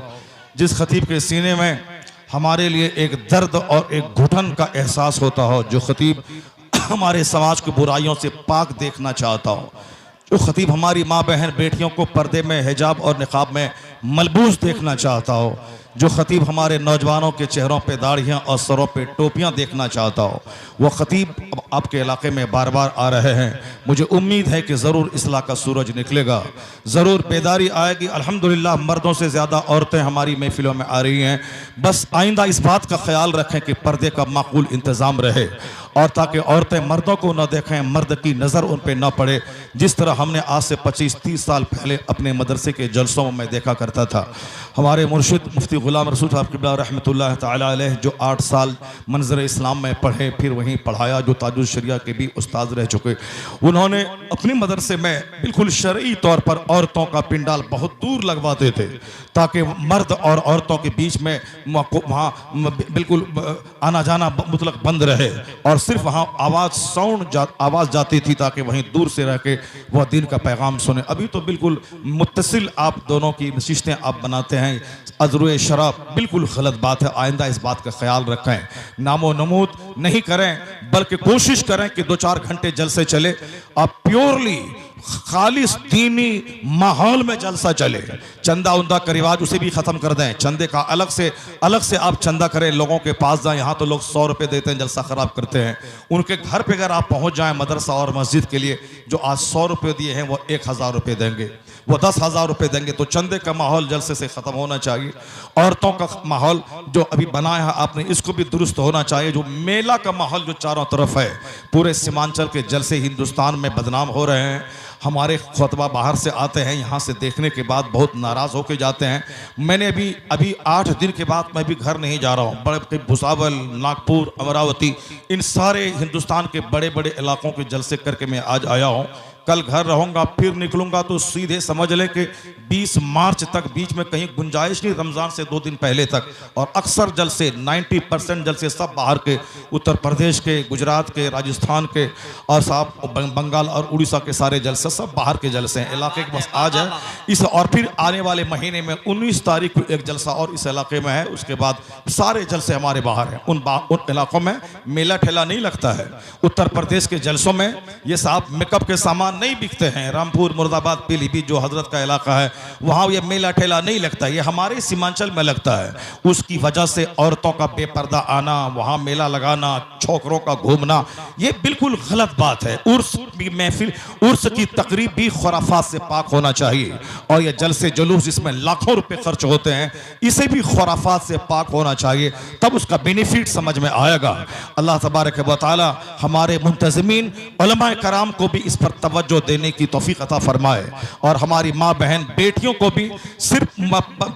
जिस ख़तीब के सीने में हमारे लिए एक दर्द और एक घुटन का एहसास होता हो, जो ख़तीब हमारे समाज को बुराइयों से पाक देखना चाहता हो, जो ख़तीब हमारी माँ बहन बेटियों को पर्दे में हिजाब और निकाब में मलबूस देखना चाहता हो, जो ख़तीब हमारे नौजवानों के चेहरों पे दाढ़ियाँ और सरों पे टोपियाँ देखना चाहता हो, वो ख़तीब अब आपके इलाके में बार बार आ रहे हैं। मुझे उम्मीद है कि ज़रूर इस्लाह का सूरज निकलेगा, ज़रूर बेदारी आएगी। अल्हम्दुलिल्लाह मर्दों से ज़्यादा औरतें हमारी महफिलों में आ रही हैं। बस आइंदा इस बात का ख्याल रखें कि पर्दे का माकूल इंतज़ाम रहे और ताकि औरतें मर्दों को न देखें, मर्द की नज़र उन पर न पड़े। जिस तरह हमने आज से 25-30 साल पहले अपने मदरसे के जलसों में देखा करता था। हमारे मुर्शिद मुफ्ती गुलाम रसूल साहब क़िबला रहमतुल्लाह तआला अलैह, जो 8 साल मंज़र इस्लाम में पढ़े, फिर वहीं पढ़ाया, जो ताजुल शरिया के भी उस्ताद रह चुके, उन्होंने अपने मदरसे में बिल्कुल शरई तौर पर औरतों का पिंडाल बहुत दूर लगवाते थे ताकि मर्द और औरतों के बीच में वहाँ बिल्कुल आना जाना मुतलक बंद रहे और सिर्फ वहाँ आवाज़ जाती थी ताकि वहीं दूर से रह के वह दिन का पैगाम सुने। अभी तो बिल्कुल मुत्तसिल आप दोनों की नशिस्तें आप बनाते हैं। अज़रुए शराब बिल्कुल गलत बात है। आइंदा इस बात का ख्याल रखें, नामो नमूद नहीं करें, बल्कि कोशिश करें कि 2-4 घंटे जलसे चले और प्योरली खालिस दीनी माहौल में जलसा चले। चंदा उंदा का रिवाज उसे भी ख़त्म कर दें। चंदे का अलग से आप चंदा करें, लोगों के पास जाएं। यहाँ तो लोग 100 रुपये देते हैं, जलसा ख़राब करते हैं। उनके घर पे अगर आप पहुँच जाएं मदरसा और मस्जिद के लिए, जो आज 100 रुपये दिए हैं वो 1000 रुपये देंगे, वो 10,000 रुपये देंगे। तो चंदे का माहौल जलसे से ख़त्म होना चाहिए। औरतों का माहौल जो अभी बनाया है आपने, इसको भी दुरुस्त होना चाहिए। जो मेला का माहौल जो चारों तरफ है, पूरे सीमांचल के जलसे हिंदुस्तान में बदनाम हो रहे हैं। हमारे खुतबा बाहर से आते हैं, यहाँ से देखने के बाद बहुत नाराज़ होकर जाते हैं। मैंने अभी 8 दिन के बाद मैं भी घर नहीं जा रहा हूँ। बड़े भुसावल, नागपुर, अमरावती, इन सारे हिंदुस्तान के बड़े बड़े इलाकों के जलसे करके मैं आज आया हूँ। कल घर रहूँगा, फिर निकलूँगा तो सीधे समझ लें कि 20 मार्च तक बीच में कहीं गुंजाइश नहीं, रमज़ान से 2 दिन पहले तक। और अक्सर जलसे 90% जलसे सब बाहर के, उत्तर प्रदेश के, गुजरात के, राजस्थान के और साहब बंगाल और उड़ीसा के सारे जलसे सब बाहर के जलसे हैं। इलाके के बस आ जाए इस, और फिर आने वाले महीने में 19 तारीख को एक जलसा और इस इलाके में है। उसके बाद सारे जलसे हमारे बाहर हैं। उन इलाकों में मेला ठेला नहीं लगता है। उत्तर प्रदेश के जलसों में ये साहब मेकअप के सामान नहीं बिकते हैं। रामपुर, मुर्दाबाद, पीलीभीत जो हजरत का इलाका है, वहाँ ये मेला ठेला नहीं लगता। ये हमारे सीमांचल में लगता है। उसकी वजह से औरतों का बेपर्दा आना, वहाँ मेला लगाना, छोकरों का घूमना, ये बिल्कुल गलत बात है। उर्स की महफिल, उर्स की तकरीब भी खुराफात से पाक होना चाहिए। और ये जलसे जुलूस जिसमें लाखों रुपए खर्च होते हैं, इसे भी खुराफात से पाक होना चाहिए, तब उसका बेनिफिट समझ में आएगा। अल्लाह तबारक व तआला हमारे मुंतज़मीन उलमाए कराम को भी इस पर तवज्जो देने की तौफीक अता फरमाए। और हमारी माँ बहन बेटियों को भी सिर्फ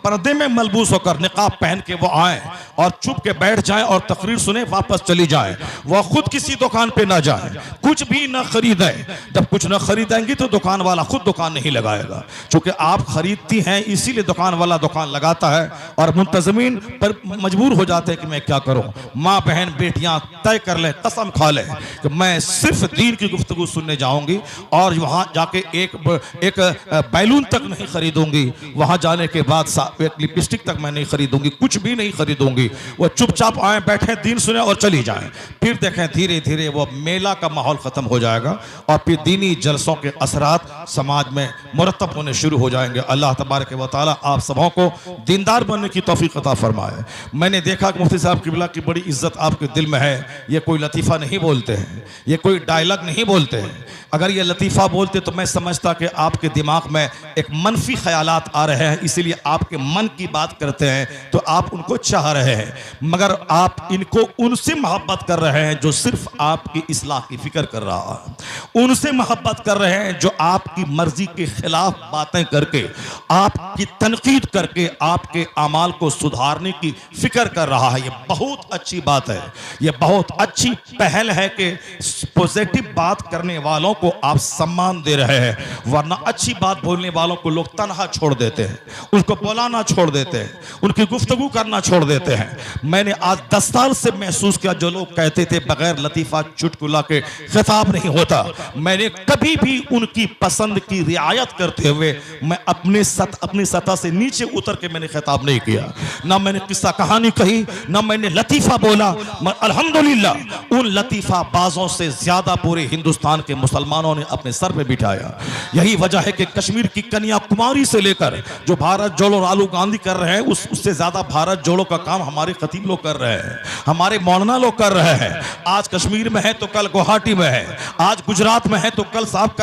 पर्दे में मलबूस होकर निकाब पहन के वो आए और चुप के बैठ जाएं और तकरीर सुने, वापस चली जाएं। वह खुद किसी दुकान पे ना जाएं, कुछ भी ना खरीदें। जब कुछ ना खरीदेंगी तो दुकान वाला खुद दुकान नहीं लगाएगा। चूंकि आप खरीदती हैं इसीलिए दुकान वाला दुकान लगाता है और मुंतज़मीन पर मजबूर हो जाते हैं कि मैं क्या करूं। माँ बहन बेटियां तय कर लें, कसम खा लें कि मैं सिर्फ दीन की गुफ्तगू सुनने जाऊंगी और वहां जाके एक बैलून तक नहीं खरीदूंगी। वहां जाने के बाद एक लिपस्टिक तक मैं नहीं खरीदूंगी, कुछ भी नहीं खरीदूंगी। वो चुपचाप आए, बैठे, दीन सुने और चली जाएं। फिर देखें धीरे धीरे वो मेला का माहौल खत्म हो जाएगा और फिर दीनी जलसों के असरात समाज में मुरतब होने शुरू हो जाएंगे। अल्लाह तबारक व तआला आप सबों को दीनदार बनने की तौफीक अता फरमाए। मैंने देखा कि मुफ्ती साहब किबला की बड़ी इज्जत आपके दिल में है। ये कोई लतीफ़ा नहीं बोलते हैं, ये कोई डायलॉग नहीं बोलते हैं। अगर ये लतीफ़ा बोलते तो मैं समझता कि आपके दिमाग में एक मनफी ख्यालात आ रहे हैं, इसीलिए आपके मन की बात करते हैं तो आप उनको चाह रहे हैं। मगर आप इनको उनसे मोहब्बत कर रहे हैं जो सिर्फ आपकी इस्लाह की फिक्र कर रहा है। उनसे मोहब्बत कर रहे हैं जो आपकी मर्जी के खिलाफ बातें करके, आपकी तनकीद करके आपके अमाल को सुधारने की फिक्र कर रहा है। ये बहुत अच्छी बात है, ये बहुत अच्छी पहल है कि पॉजिटिव बात करने वालों को आप सम्मान दे रहे हैं। वरना अच्छी बात बोलने वालों को लोग तनहा छोड़ देते हैं, उनको बुलाना छोड़ देते हैं, उनकी गुफ्तगू करना छोड़ देते हैं। मैंने आज 10 साल से महसूस किया, जो लोग कहते थे बगैर लतीफ़ा चुटकुला के खिताब नहीं होता, मैंने कभी भी उनकी पसंद की रियायत करते हुए मैं अपनी सतह से नीचे उतर के मैंने खिताब नहीं किया। ना मैंने किस्सा कहानी कही, ना मैंने लतीफ़ा बोला। अल्हम्दुलिल्लाह उन लतीफ़ा बाजों से ज्यादा पूरे हिंदुस्तान के मुसलमानों ने अपने सर पे बिठाया। यही वजह है कि कश्मीर की कन्याकुमारी से लेकर जो भारत जोड़ो राहुल गांधी कर रहे हैं, उससे ज्यादा भारत जोड़ो का काम हमारे खतीब लोग कर रहे हैं, हमारे मौलाना लोग कर रहे हैं। आज कश्मीर में है तो कल गुवाहाटी में है, आज गुजरात में है तो कल साहब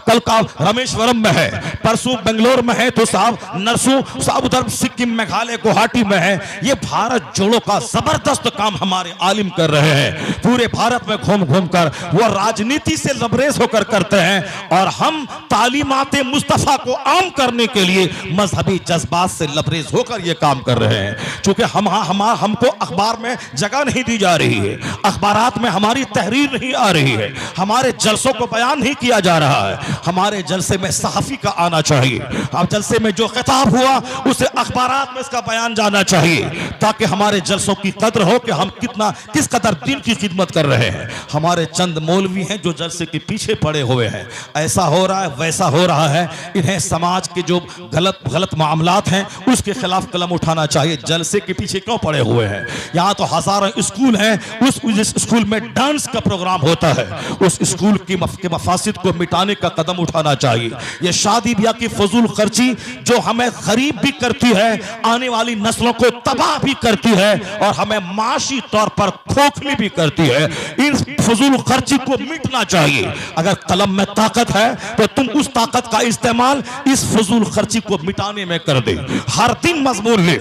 कल का रामेश्वरम में है, परसों बेंगलोर में है तो साहब नरसों साहब उधर सिक्किम, मेघालय, गुवाहाटी में है। ये भारत जोड़ो का जबरदस्त काम हमारे आलिम कर रहे हैं। पूरे भारत में घूम घूम कर वो राजनीति से लबरेज होकर करते हैं और हम तालीमात मुस्तफा को आम करने के लिए मजहबी जज्बात से लबरेज होकर ये काम कर रहे हैं। चूंकि हमको अखबार में जगह नहीं दी जा रही है, अखबारात में हमारी तहरीर नहीं आ रही है, हमारे जलसों को बयान नहीं किया जा रहा है, हमारे जलसे में सहाफी का आना चाहिए। अब जलसे में जो खिताब हुआ उसे अखबारात में इसका बयान जाना चाहिए, ताकि हमारे जलसों की कदर हो कि हम किस कदर दिन की खिदमत कर रहे हैं। हमारे चंद मौलवी हैं जो जलसे के पीछे पड़े हुए हैं, ऐसा हो रहा है वैसा हो रहा है। इन्हें समाज के जो गलत मामलात हैं उसके खिलाफ कलम उठाना चाहिए। जलसे के पीछे क्यों पड़े हुए हैं? यहाँ तो हजारों स्कूल हैं, उस स्कूल में डांस का प्रोग्राम होता है, उस स्कूल के मफासिद को मिटाने का कदम उठाना चाहिए। ये शादी ब्याह की फजूल खर्ची जो हमें गरीब भी करती है, आने वाली नस्लों को तबाह भी करती है और हमें माशी तौर पर खोखली भी करती है, इन फजूल खर्ची को मिटना चाहिए। अगर कलम में ताकत है तो तुम उस ताकत का इस्तेमाल इस फजूल खर्ची को मिटाने में कर दे। हर दिन मजमून ले,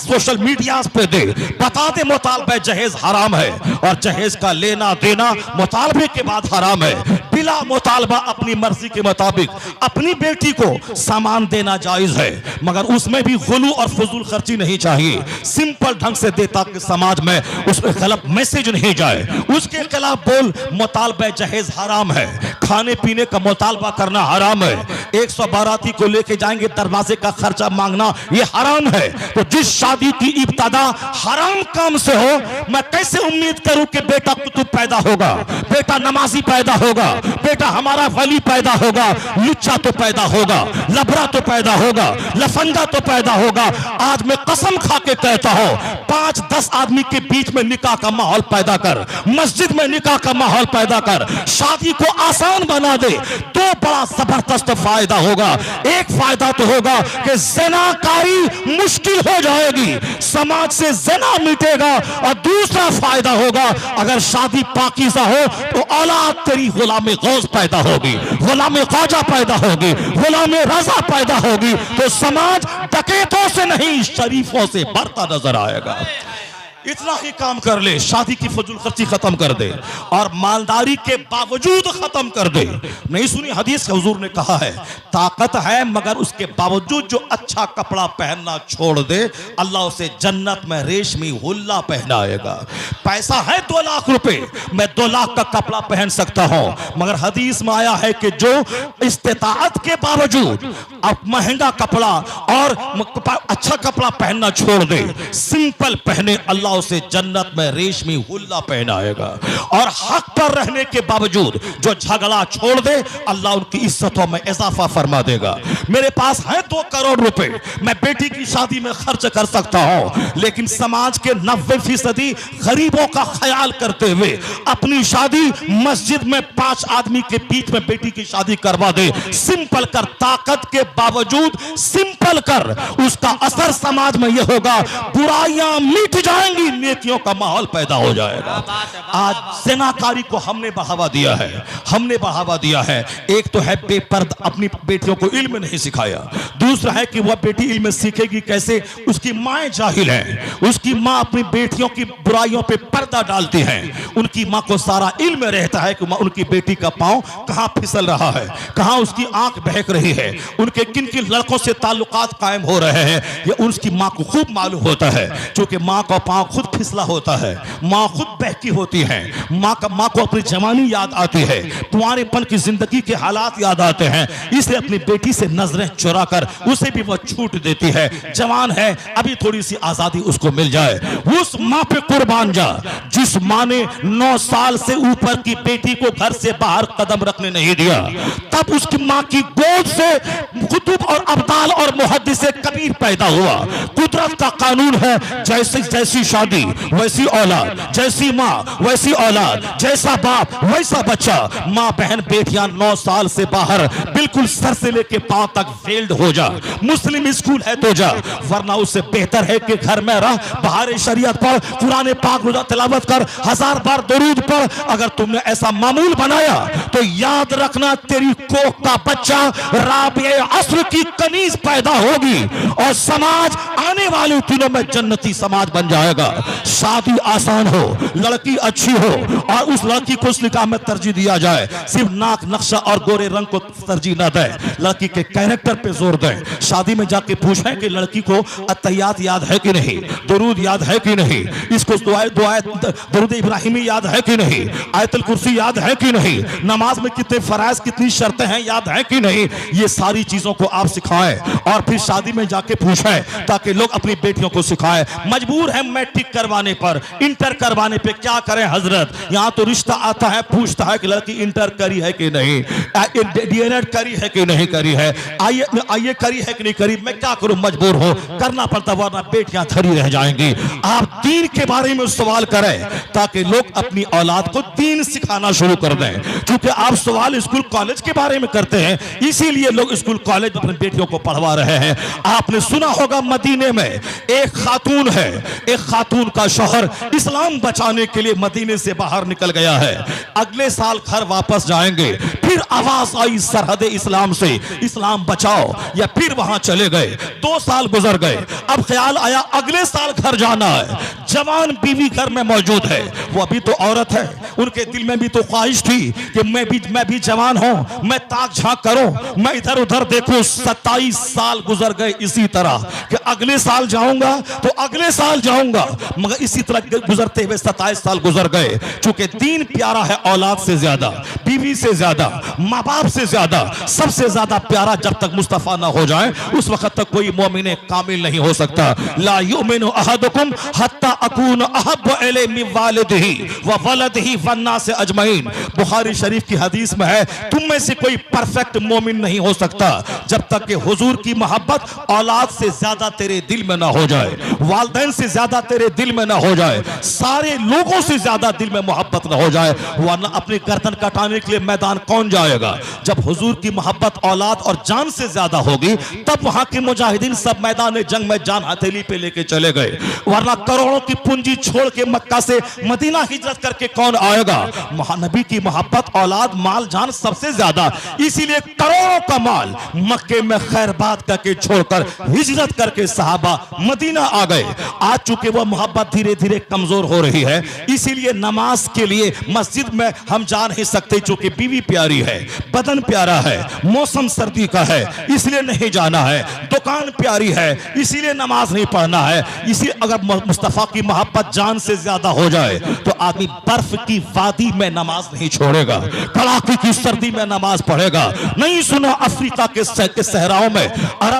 सोशल मीडिया पे दे, बता दे मुतालबे जहेज हराम है और जहेज का लेना देना मुतालबे के बाद हराम है। बिला मुतालबा अपनी मर्जी के मुताबिक अपनी बेटी को सामान देना जायज है, मगर उसमें भी गुलू और फजूल खर्ची नहीं चाहिए। सिंपल ढंग से दे ताकि समाज में उसमें गलत मैसेज नहीं जाए। उसके खिलाफ बोल, मुतालबे जहेज हराम है, खाने पीने का मुतालबा करना हराम है। 100 बाराती को लेके जाएंगे, दरवाजे का खर्चा मांगना ये हराम है। तो जिस शादी की इब्तदा हराम काम से हो, मैं कैसे उम्मीद करूं कि बेटा कुतुब पैदा होगा, बेटा नमाजी पैदा होगा, बेटा हमारा वली पैदा होगा? लुच्चा तो पैदा होगा, लबरा तो पैदा होगा, लफंगा तो पैदा होगा। आज मैं कसम खा के कहता हूं, 5-10 आदमी के बीच में निकाह का माहौल पैदा कर, मस्जिद में निकाह का माहौल पैदा कर, शादी को आसान बना दे, तो बड़ा जबरदस्त फायदा होगा। एक फायदा तो होगा कि ज़िनाकारी मुश्किल हो जाएगी, समाज से ज़िना मिटेगा। और दूसरा फायदा होगा, अगर शादी पाकीज़ा हो तो औलाद तेरी गुलामे गौस पैदा होगी, गुलामे ख्वाजा पैदा होगी, गुलामे रजा पैदा होगी। तो समाज डकैतों से नहीं शरीफों से भरता नजर आएगा। इतना ही काम कर ले, शादी की फजूल खर्ची खत्म कर दे और मालदारी के बावजूद खत्म कर दे। नहीं सुनी हदीस के हुजूर ने कहा है, ताकत है मगर उसके बावजूद जो अच्छा कपड़ा पहनना छोड़ दे, अल्लाह उसे जन्नत में रेशमी हुल्ला पहनाएगा। पैसा है 2 लाख रुपए, मैं 2 लाख का कपड़ा पहन सकता हूं, मगर हदीस में आया है कि जो इस्तिताअत के बावजूद अब महंगा कपड़ा और अच्छा कपड़ा पहनना छोड़ दे, सिंपल पहने, अल्लाह उसे जन्नत में रेशमी हुल्ला पहनाएगा। और हक पर रहने के बावजूद जो झगड़ा छोड़ दे, अल्लाह उनकी इज्जतों में इजाफा फरमा देगा। मेरे पास है 2 करोड़ रुपए, मैं बेटी की शादी में खर्च कर सकता हूं, लेकिन समाज के 90% गरीबों का ख्याल करते हुए अपनी शादी मस्जिद में 5 आदमी के बीच में बेटी की शादी करवा दे। सिंपल कर, ताकत के बावजूद सिंपल कर, उसका असर समाज में यह होगा, बुराइयां मिट जाएंगी, नेकियों का माहौल पैदा हो जाएगा। आज ज़िनाकारी को हमने बढ़ावा दिया है, हमने बढ़ावा दिया है। एक तो है बेपर्द, अपनी बेटियों को इल्म नहीं सिखाया। दूसरा है कि वह बेटी इल्म सीखेगी कैसे, उसकी माएँ जाहिल हैं, उसकी माँ अपनी बेटियों की बुराइयों पे पर्दा डालती हैं। उनकी माँ को सारा इल्म रहता है कि उनकी बेटी का पाँव कहाँ फिसल रहा है, कहाँ उसकी आंख बहक रही है, उनके किन किन लड़कों से ताल्लुकात कायम हो रहे हैं, ये उसकी माँ को खूब मालूम होता है। क्योंकि माँ का पाँव खुद फिसला होता है, माँ खुद बहकी होती है, माँ को अपनी जवानी याद आती है, कुंवारेपन की जिंदगी के हालात याद आते हैं, इसलिए अपनी बेटी से नजरें चुरा कर उसे भी वो छूट देती है। जवान है, अभी थोड़ी सी आजादी उसको मिल जाए। उस माँ पे कुर्बान जा जिस माँ ने 9 साल से ऊपर की बेटी को घर से बाहर कदम रखने नहीं दिया, तब उसकी माँ की गोद से कुतुब और अब्दाल और मुहद्दिस कबीर पैदा हुआ। कुदरत का कानून है, जैसी शादी वैसी औलाद, जैसी माँ वैसी औलाद, जैसा बाप वैसा बच्चा। माँ बहन बेटियां 9 साल से बाहर बिल्कुल सर से लेके पांव तक फेल्ड हो जा, मुस्लिम स्कूल है तो जा, वरना उससे बेहतर है कि घर में रह, बाहर शरीयत पढ़, कुरान पाक रोजा तिलावत कर, 1000 बार दरूद पढ़। अगर तुमने ऐसा मामूल बनाया तो याद रखना, तेरी कोख का बच्चा राबिए अस्र की कनीज पैदा होगी और समाज आने वाले दिनों में जन्नती समाज बन जाएगा। शादी आसान हो, लड़की अच्छी हो और उस लड़की को उस निकाह में तरजीह दिया जाए। सिर्फ नाक नक्शा और गोरे रंग को तरजीह ना दे, लड़की के कैरेक्टर पे जोर दें। शादी में जाके पूछें कि लड़की को अत्तहियात याद है कि नहीं, दुरूद याद है कि नहीं, इसको दुरूद इब्राहिमी याद है कि नहीं, आयतुल कुर्सी याद है कि नहीं, नमाज में कितने फराइज कितनी शर्तें हैं याद है कि नहीं। ये सारी चीजों को आप सिखाएं और फिर शादी में जाके पूछें ताकि लोग अपनी बेटियों को सिखाएं। मजबूर है मैट्रिक करवाने पर, इंटर करवाने पे, क्या करें हजरत। यहाँ तो रिश्ता आता है, पूछता है कि लड़की इंटर करी है कि नहीं, डीएलएड करी है कि नहीं करी है, आईए करी है कि नहीं करी। मैं क्या करूं, मजबूर हो, करना पड़ता, वरना बेटियां धरी रह जाएंगी। आप दीन के बारे में सवाल करें ताकि लोग अपनी औलाद को दीन सिखाना शुरू कर दें। क्योंकि आप सवाल स्कूल कॉलेज के बारे में करते हैं, इसीलिए लोग स्कूल कॉलेज अपनी बेटियों को पढ़वा रहे हैं। आपने सुना होगा मदीने में एक खातून है, एक खातून का शौहर इस्लाम बचाने के लिए मदीने से बाहर निकल गया है। अगले साल घर वापस जाएंगे, फिर आवाज आई सरहद इस्लाम से, इस्लाम बचाओ, या फिर वहां चले गए। 2 साल गुजर गए, अब ख्याल आया अगले साल घर जाना है। जवान बीवी घर में मौजूद है, वो अभी तो औरत है, उनके दिल में भी तो ख्वाहिश थी कि मैं भी जवान हूं, मैं ताक झांक करूं, मैं इधर उधर देखूं। 27 साल गुजर गए इसी तरह कि अगले साल जाऊंगा तो अगले साल जाऊंगा, मगर इसी तरह गुजरते हुए 27 साल गुजर गए। चूंकि दीन प्यारा है औलाद से ज्यादा, बीवी से ज्यादा, माँ बाप से ज्यादा, सबसे ज्यादा प्यारा जब तक मुस्तफा ना हो जाए उस वक्त तक कोई मोमिन कामिल नहीं हो सकता। ला युमिनु अहदुकुम हत्ता अकून अहब्बु इलैहि मिन वालिदिही व वलदिही वन्नास अजमईन। बुखारी शरीफ की हदीस में है, तुम में से कोई परफेक्ट मोमिन नहीं हो सकता जब तक कि हुजूर की मोहब्बत औलाद से ज्यादा तेरे दिल में ना हो जाए, वालिदैन से ज्यादा तेरे दिल में ना हो जाए, सारे लोगों से ज्यादा दिल में मोहब्बत ना हो जाए। वरना अपनी गर्दन कटाने के लिए मैदान कौन जाएगा। जब हुजूर की मोहब्बत औलाद और जान से ज्यादा होगी तब वहां के मुजाहिदीन सब मैदान जंग में जान हथेली पे लेके चले गए। वरना करोड़ों की पूंजी छोड़ के मक्का से मदीना हिजरत करके कौन आएगा। महानबी की मोहब्बत औलाद माल जान सबसे ज्यादा, इसीलिए करोड़ों का माल मक्के में खैरबाद करके छोड़कर हिजरत करके सहाबा मदीना आ गए। आज चूंकि वह मोहब्बत धीरे धीरे कमजोर हो रही है, इसीलिए नमाज के लिए मस्जिद में हम जा नहीं सकते। चूंकि बीवी प्यारी है, बदन प्यारा है, मौसम सर्दी का है इसलिए नहीं जाना है, दुकान प्यारी है इसीलिए नमाज नहीं पढ़ना है। इसीलिए अगर मुस्तफा की मोहब्बत जान से ज्यादा हो जाए तो आदमी बर्फ की वादी में नमाज नहीं छोड़ेगा, कड़ाके की सर्दी में नमाज पढ़ेगा। नहीं सुना अफ्रीका के सहराओं में अरब